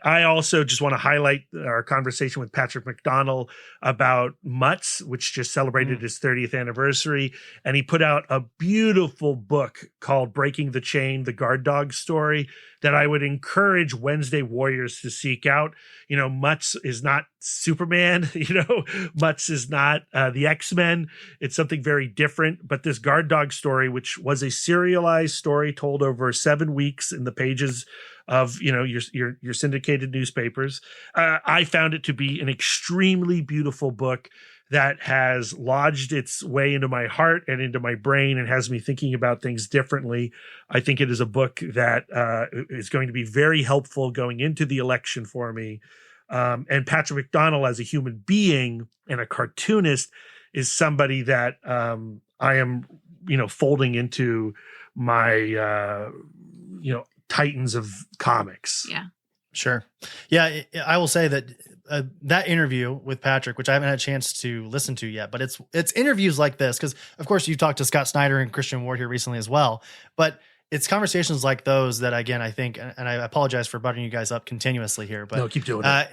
I also just want to highlight our conversation with Patrick McDonnell about Mutts, which just celebrated his 30th anniversary. And he put out a beautiful book called Breaking the Chain, the Guard Dog story, that I would encourage Wednesday Warriors to seek out. You know, Mutts is not Superman, you know, Mutts is not the X-Men. It's something very different. But this Guard Dog story, which was a serialized story told over 7 weeks in the pages of, you know, your syndicated newspapers, I found it to be an extremely beautiful book that has lodged its way into my heart and into my brain and has me thinking about things differently. I think it is a book that is going to be very helpful going into the election for me. And Patrick McDonnell, as a human being and a cartoonist, is somebody that I am, you know, folding into my, you know, titans of comics. Yeah. Sure. Yeah, I will say that that interview with Patrick, which I haven't had a chance to listen to yet, but it's interviews like this, because of course you talked to Scott Snyder and Christian Ward here recently as well, but it's conversations like those that, again, I think, and I apologize for buttering you guys up continuously here, but No, keep doing it.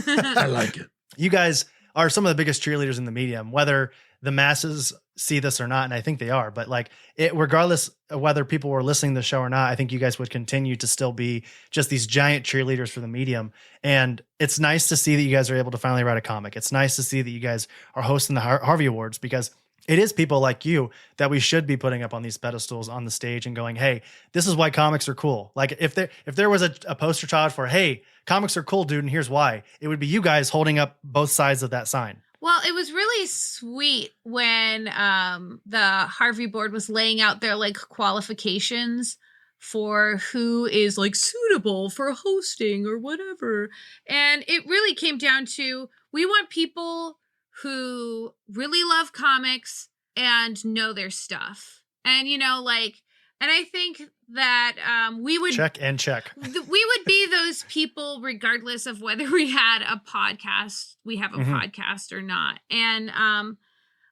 I like it. You guys are some of the biggest cheerleaders in the medium, whether the masses see this or not, and I think they are, but like it, regardless of whether people were listening to the show or not, I think you guys would continue to still be just these giant cheerleaders for the medium. And it's nice to see that you guys are able to finally write a comic. It's nice to see that you guys are hosting the Harvey Awards, because it is people like you that we should be putting up on these pedestals on the stage and going, hey, this is why comics are cool. Like if there was a poster child for, hey, comics are cool, dude, and here's why, it would be you guys holding up both sides of that sign. Well, it was really sweet when the Harvey board was laying out their like qualifications for who is like suitable for hosting or whatever. And it really came down to, we want people who really love comics and know their stuff. And, you know, like, and I think that we would check. We would be those people regardless of whether we had a podcast, we have a podcast or not. And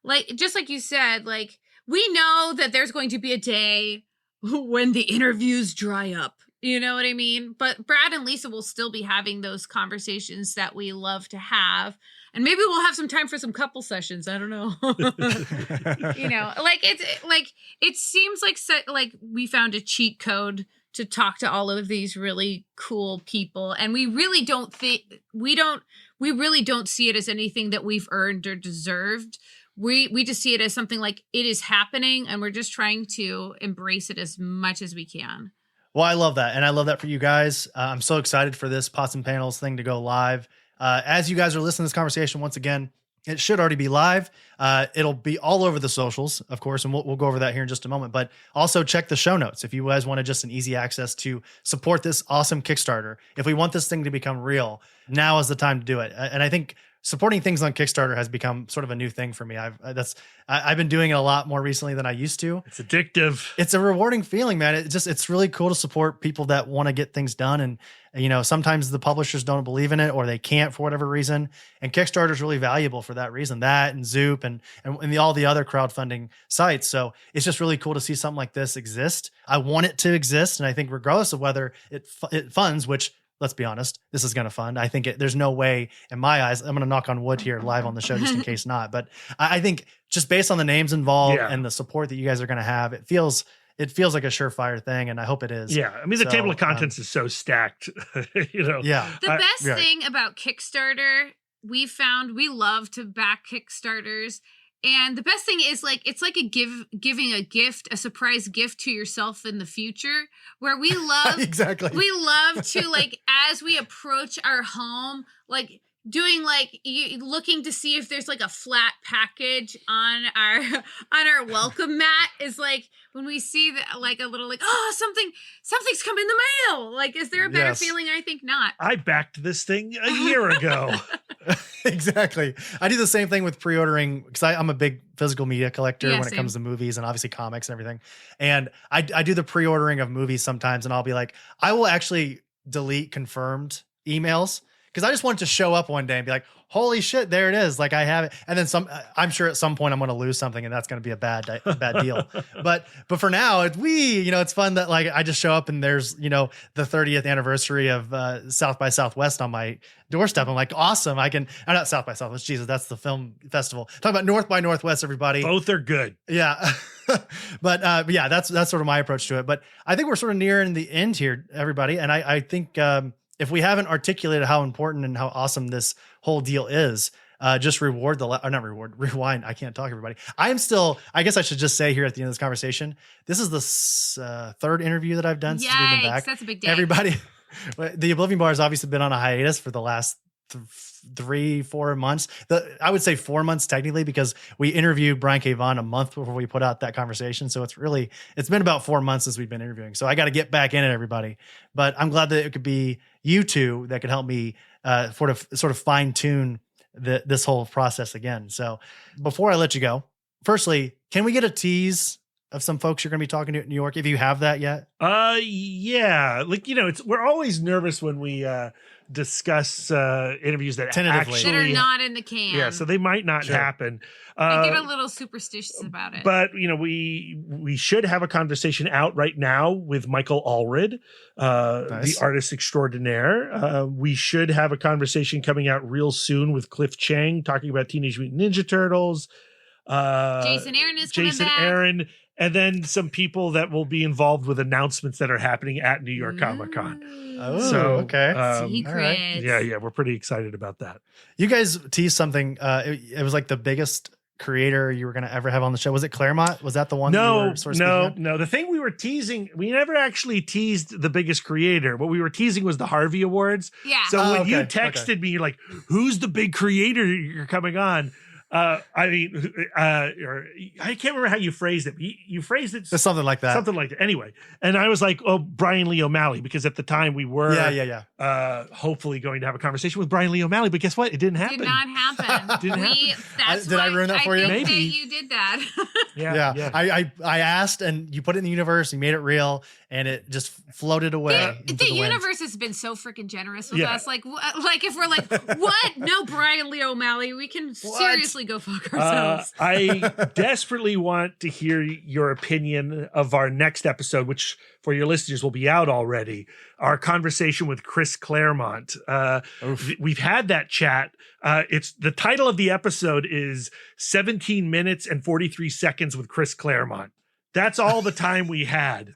like, just like you said, like, we know that there's going to be a day when the interviews dry up. You know what I mean? But Brad and Lisa will still be having those conversations that we love to have. And maybe we'll have some time for some couple sessions. I don't know. You know, like it's like, it seems like we found a cheat code to talk to all of these really cool people. And we really don't really don't see it as anything that we've earned or deserved. We just see it as something like it is happening, and we're just trying to embrace it as much as we can. Well, I love that. And I love that for you guys. I'm so excited for this Pots and Panels thing to go live. As you guys are listening to this conversation, once again, it should already be live. It'll be all over the socials, of course, and we'll go over that here in just a moment. But also check the show notes if you guys want just an easy access to support this awesome Kickstarter. If we want this thing to become real, now is the time to do it. And I think supporting things on Kickstarter has become sort of a new thing for me. I've been doing it a lot more recently than I used to. It's addictive. It's a rewarding feeling, man. It's really cool to support people that want to get things done. And, you know, sometimes the publishers don't believe in it or they can't for whatever reason. And Kickstarter is really valuable for that reason, that and Zoop and all the other crowdfunding sites. So it's just really cool to see something like this exist. I want it to exist. And I think regardless of whether it funds, which, let's be honest, this is going to fund. I think there's no way in my eyes, I'm going to knock on wood here live on the show just in case not. But I think just based on the names involved and the support that you guys are going to have, it feels like a surefire thing. And I hope it is. Yeah. I mean, the table of contents is so stacked, you know. Yeah. The best thing about Kickstarter, we found, we love to back Kickstarters, And the best thing is like it's like giving a gift, a surprise gift to yourself in the future, where we love exactly. We love to like as we approach our home, like doing like looking to see if there's like a flat package on our welcome mat is like when we see that like a little like, oh, something's come in the mail. Like, is there a better feeling? I think not. I backed this thing a year ago. Exactly. I do the same thing with pre-ordering because I'm a big physical media collector when same. it comes to movies and obviously comics and everything. And I do the pre-ordering of movies sometimes, and I'll be like, I will actually delete confirmed emails because I just want it to show up one day and be like, holy shit, there it is. Like I have it. And then I'm sure at some point I'm going to lose something and that's going to be a bad deal. But for now, it's fun that like I just show up and there's, the 30th anniversary of South by Southwest on my doorstep. I'm like, awesome. I'm not South by Southwest. Jesus, that's the film festival. Talk about North by Northwest, everybody. Both are good. Yeah. But yeah, that's sort of my approach to it. But I think we're sort of nearing the end here, everybody. And I think, if we haven't articulated how important and how awesome this whole deal is, just rewind. I can't talk, everybody. I guess I should just say here at the end of this conversation, this is the third interview that I've done since we've been back. That's a big day. Everybody, the Oblivion Bar has obviously been on a hiatus for the last 3-4 months. I would say 4 months technically, because we interviewed Brian K. Vaughan a month before we put out that conversation. So it's been about 4 months since we've been interviewing. So I got to get back in it, everybody. But I'm glad that it could be you two that could help me sort of fine tune this whole process again. So before I let you go, firstly, can we get a tease of some folks you're going to be talking to in New York, if you have that yet? Yeah. Like, we're always nervous when we discuss interviews that Tentatively. That are not in the can. Yeah, so they might not happen. I get a little superstitious about it. But we should have a conversation out right now with Michael Allred, Nice. the artist extraordinaire. We should have a conversation coming out real soon with Cliff Chang talking about Teenage Mutant Ninja Turtles. Jason Aaron is coming back. Aaron, and then some people that will be involved with announcements that are happening at New York Comic Con. Oh, So, okay. Secrets. right. Yeah, we're pretty excited about that. You guys teased something. It was like the biggest creator you were going to ever have on the show. Was it Claremont? Was that the one? No. The The thing we were teasing, we never actually teased the biggest creator. What we were teasing was the Harvey Awards. Yeah. So when you okay. texted me, you're like, "Who's the big creator you're coming on?" Or I can't remember how you phrased it. You phrased it something like that. Something like that. Anyway, and I was like, "Oh, Brian Lee O'Malley," because at the time we were, hopefully going to have a conversation with Brian Lee O'Malley. But guess what? It didn't happen. Did not happen. Didn't happen. Did I ruin that for you? I think Maybe. that you did that. Yeah. I asked, and you put it in the universe. You made it real, and it just floated away. The universe has been so freaking generous with us. Like if we're like, what? No, Brian Lee O'Malley. We can seriously go fuck ourselves. I desperately want to hear your opinion of our next episode, which for your listeners will be out already. Our conversation with Chris Claremont. We've had that chat. It's the title of the episode is 17 minutes and 43 seconds with Chris Claremont. That's all the time we had.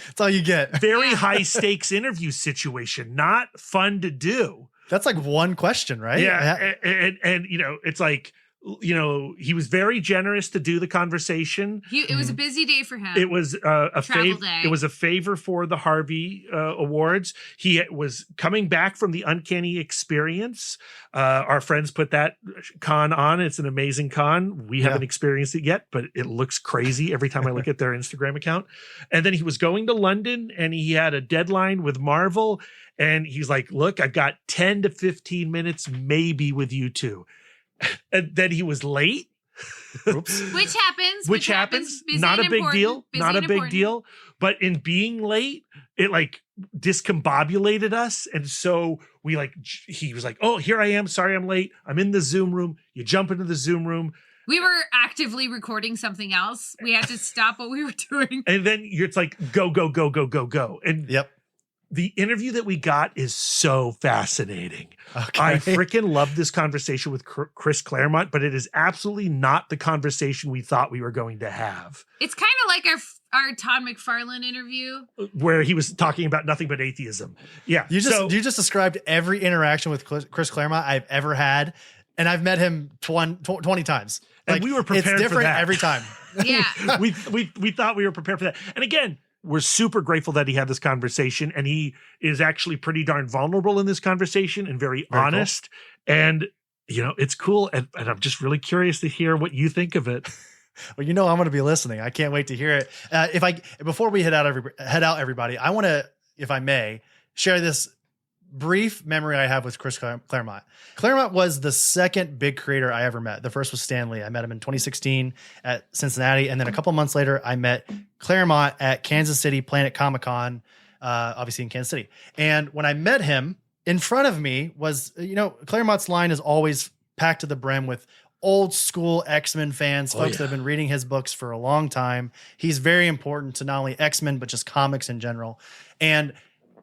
That's all you get. Very high stakes interview situation. Not fun to do. That's like one question, right? Yeah. And it's like, he was very generous to do the conversation. It was a busy day for him. It was a favor. day. It was a favor for the Harvey Awards. He was coming back from the Uncanny Experience. Our friends put that con on. It's an amazing con. We haven't experienced it yet, but it looks crazy every time I look at their Instagram account. And then he was going to London, and he had a deadline with Marvel. And he's like, "Look, I've got 10 to 15 minutes, maybe with you two." And then he was late. Oops. Which happens. Busy Not a and big important. deal. Busy Not a and big important. deal. But in being late, it like discombobulated us. And so he was like, "Oh, here I am. Sorry, I'm late. I'm in the Zoom room." You jump into the Zoom room. We were actively recording something else. We had to stop what we were doing. And then it's like, go, go, go, go, go, go. And the interview that we got is so fascinating. Okay. I freaking love this conversation with Chris Claremont, but it is absolutely not the conversation we thought we were going to have. It's kind of like our Todd McFarlane interview, where he was talking about nothing but atheism. Yeah. You just described every interaction with Chris Claremont I've ever had And I've met him 20 times. And we were prepared it's different for that. every time. Yeah. we thought we were prepared for that. And again, we're super grateful that he had this conversation, and he is actually pretty darn vulnerable in this conversation and very honest. Cool. And, it's cool. And I'm just really curious to hear what you think of it. Well, I'm going to be listening. I can't wait to hear it. Before we head out, everybody, I want to, if I may, share this brief memory I have with Chris Claremont. Claremont was the second big creator I ever met. The first was Stan Lee. I met him in 2016 at Cincinnati. And then a couple months later, I met Claremont at Kansas City Planet Comic-Con, obviously in Kansas City. And when I met him, in front of me was, Claremont's line is always packed to the brim with old school X-Men fans, folks that have been reading his books for a long time. He's very important to not only X-Men, but just comics in general. And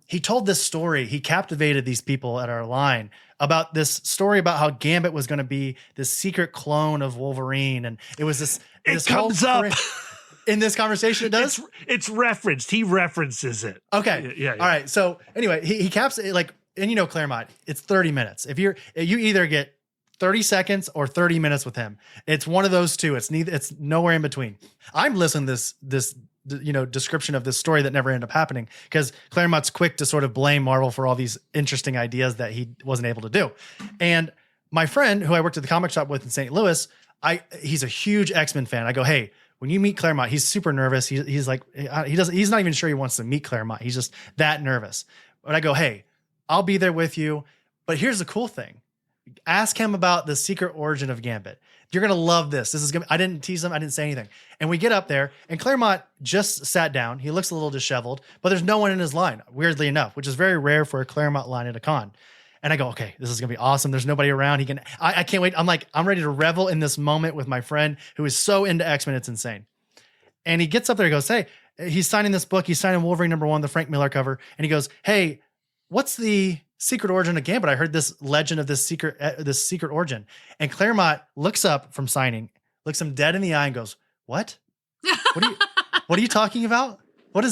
he told this story. He captivated these people at our line about this story about how Gambit was going to be this secret clone of Wolverine. And it was this comes up in this conversation. It does. It's referenced. He references it. Okay. Yeah. All right. So anyway, he caps it like, and Claremont, it's 30 minutes. If you either get 30 seconds or 30 minutes with him, it's one of those two. It's nowhere in between. I'm listening to this description of this story that never ended up happening because Claremont's quick to sort of blame Marvel for all these interesting ideas that he wasn't able to do. And my friend who I worked at the comic shop with in St. Louis, he's a huge X-Men fan. I go, hey, when you meet Claremont, he's super nervous. He's like, he's not even sure he wants to meet Claremont. He's just that nervous. But I go, hey, I'll be there with you. But here's the cool thing. Ask him about the secret origin of Gambit. You're going to love this. I didn't tease him. I didn't say anything. And we get up there and Claremont just sat down. He looks a little disheveled, but there's no one in his line, weirdly enough, which is very rare for a Claremont line at a con. And I go, okay, this is going to be awesome. There's nobody around. I can't wait. I'm ready to revel in this moment with my friend who is so into X-Men. It's insane. And he gets up there and goes, hey, he's signing this book. He's signing Wolverine #1, the Frank Miller cover. And he goes, hey, what's the secret origin of Gambit? I heard this legend of this secret origin. And Claremont looks up from signing, looks him dead in the eye and goes, what? What are you talking about? I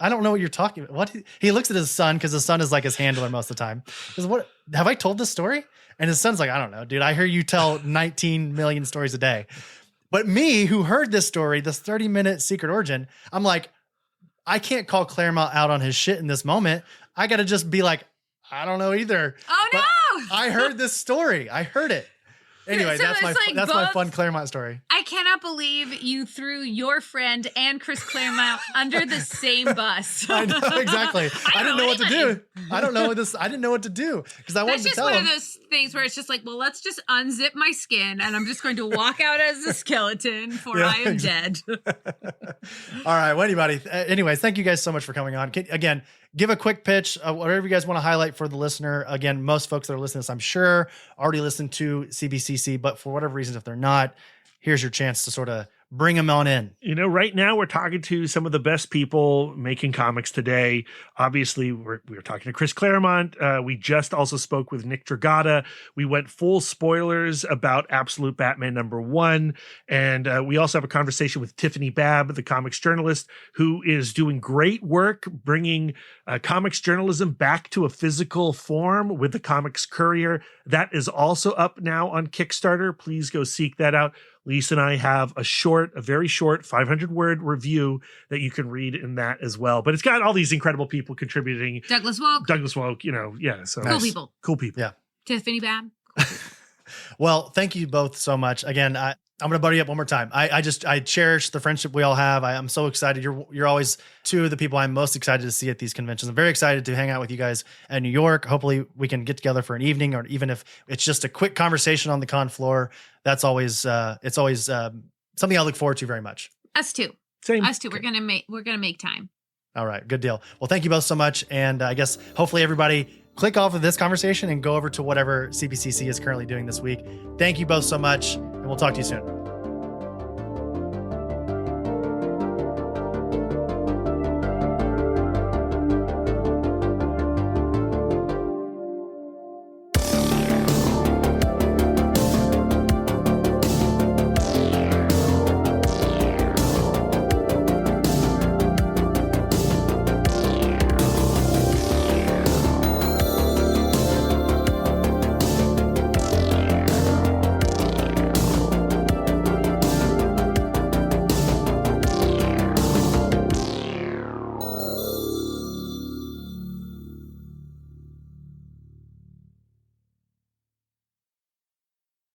don't know what you're talking about. What? He looks at his son because his son is like his handler most of the time. He goes, what? Have I told this story? And his son's like, I don't know, dude. I hear you tell 19 million stories a day. But me, who heard this story, this 30-minute secret origin, I'm like, I can't call Claremont out on his shit in this moment. I got to just be like, I don't know either. Oh, but no. I heard this story. I heard it. Anyway, So that's my fun Claremont story. I cannot believe you threw your friend and Chris Claremont under the same bus. I know, exactly. I didn't know what to do. I didn't know what to do because I wanted to tell him. That's just one of those things where it's just like, well, let's just unzip my skin and I'm just going to walk out as a skeleton for I am dead. All right. Well, anyways, thank you guys so much for coming on. Again, give a quick pitch, whatever you guys want to highlight for the listener. Again, most folks that are listening to this, I'm sure, already listened to CBCC, but for whatever reason, if they're not, here's your chance to sort of bring them on in. Right now we're talking to some of the best people making comics today. Obviously, we're talking to Chris Claremont. We just also spoke with Nick Dragata. We went full spoilers about Absolute Batman #1. And we also have a conversation with Tiffany Babb, the comics journalist, who is doing great work bringing comics journalism back to a physical form with the Comics Courier. That is also up now on Kickstarter. Please go seek that out. Lisa and I have a very short 500-word review that you can read in that as well. But it's got all these incredible people contributing. Douglas Woke. So Cool people. Yeah. Tiffany Babb. Well, thank you both so much. Again, I'm going to buddy up one more time. I cherish the friendship we all have. I'm so excited. You're always two of the people I'm most excited to see at these conventions. I'm very excited to hang out with you guys at New York. Hopefully we can get together for an evening, or even if it's just a quick conversation on the con floor. That's always, something I look forward to very much. Us too. Same. Us too. We're going to make time. All right. Good deal. Well, thank you both so much. And I guess hopefully everybody click off of this conversation and go over to whatever CBCC is currently doing this week. Thank you both so much, and we'll talk to you soon.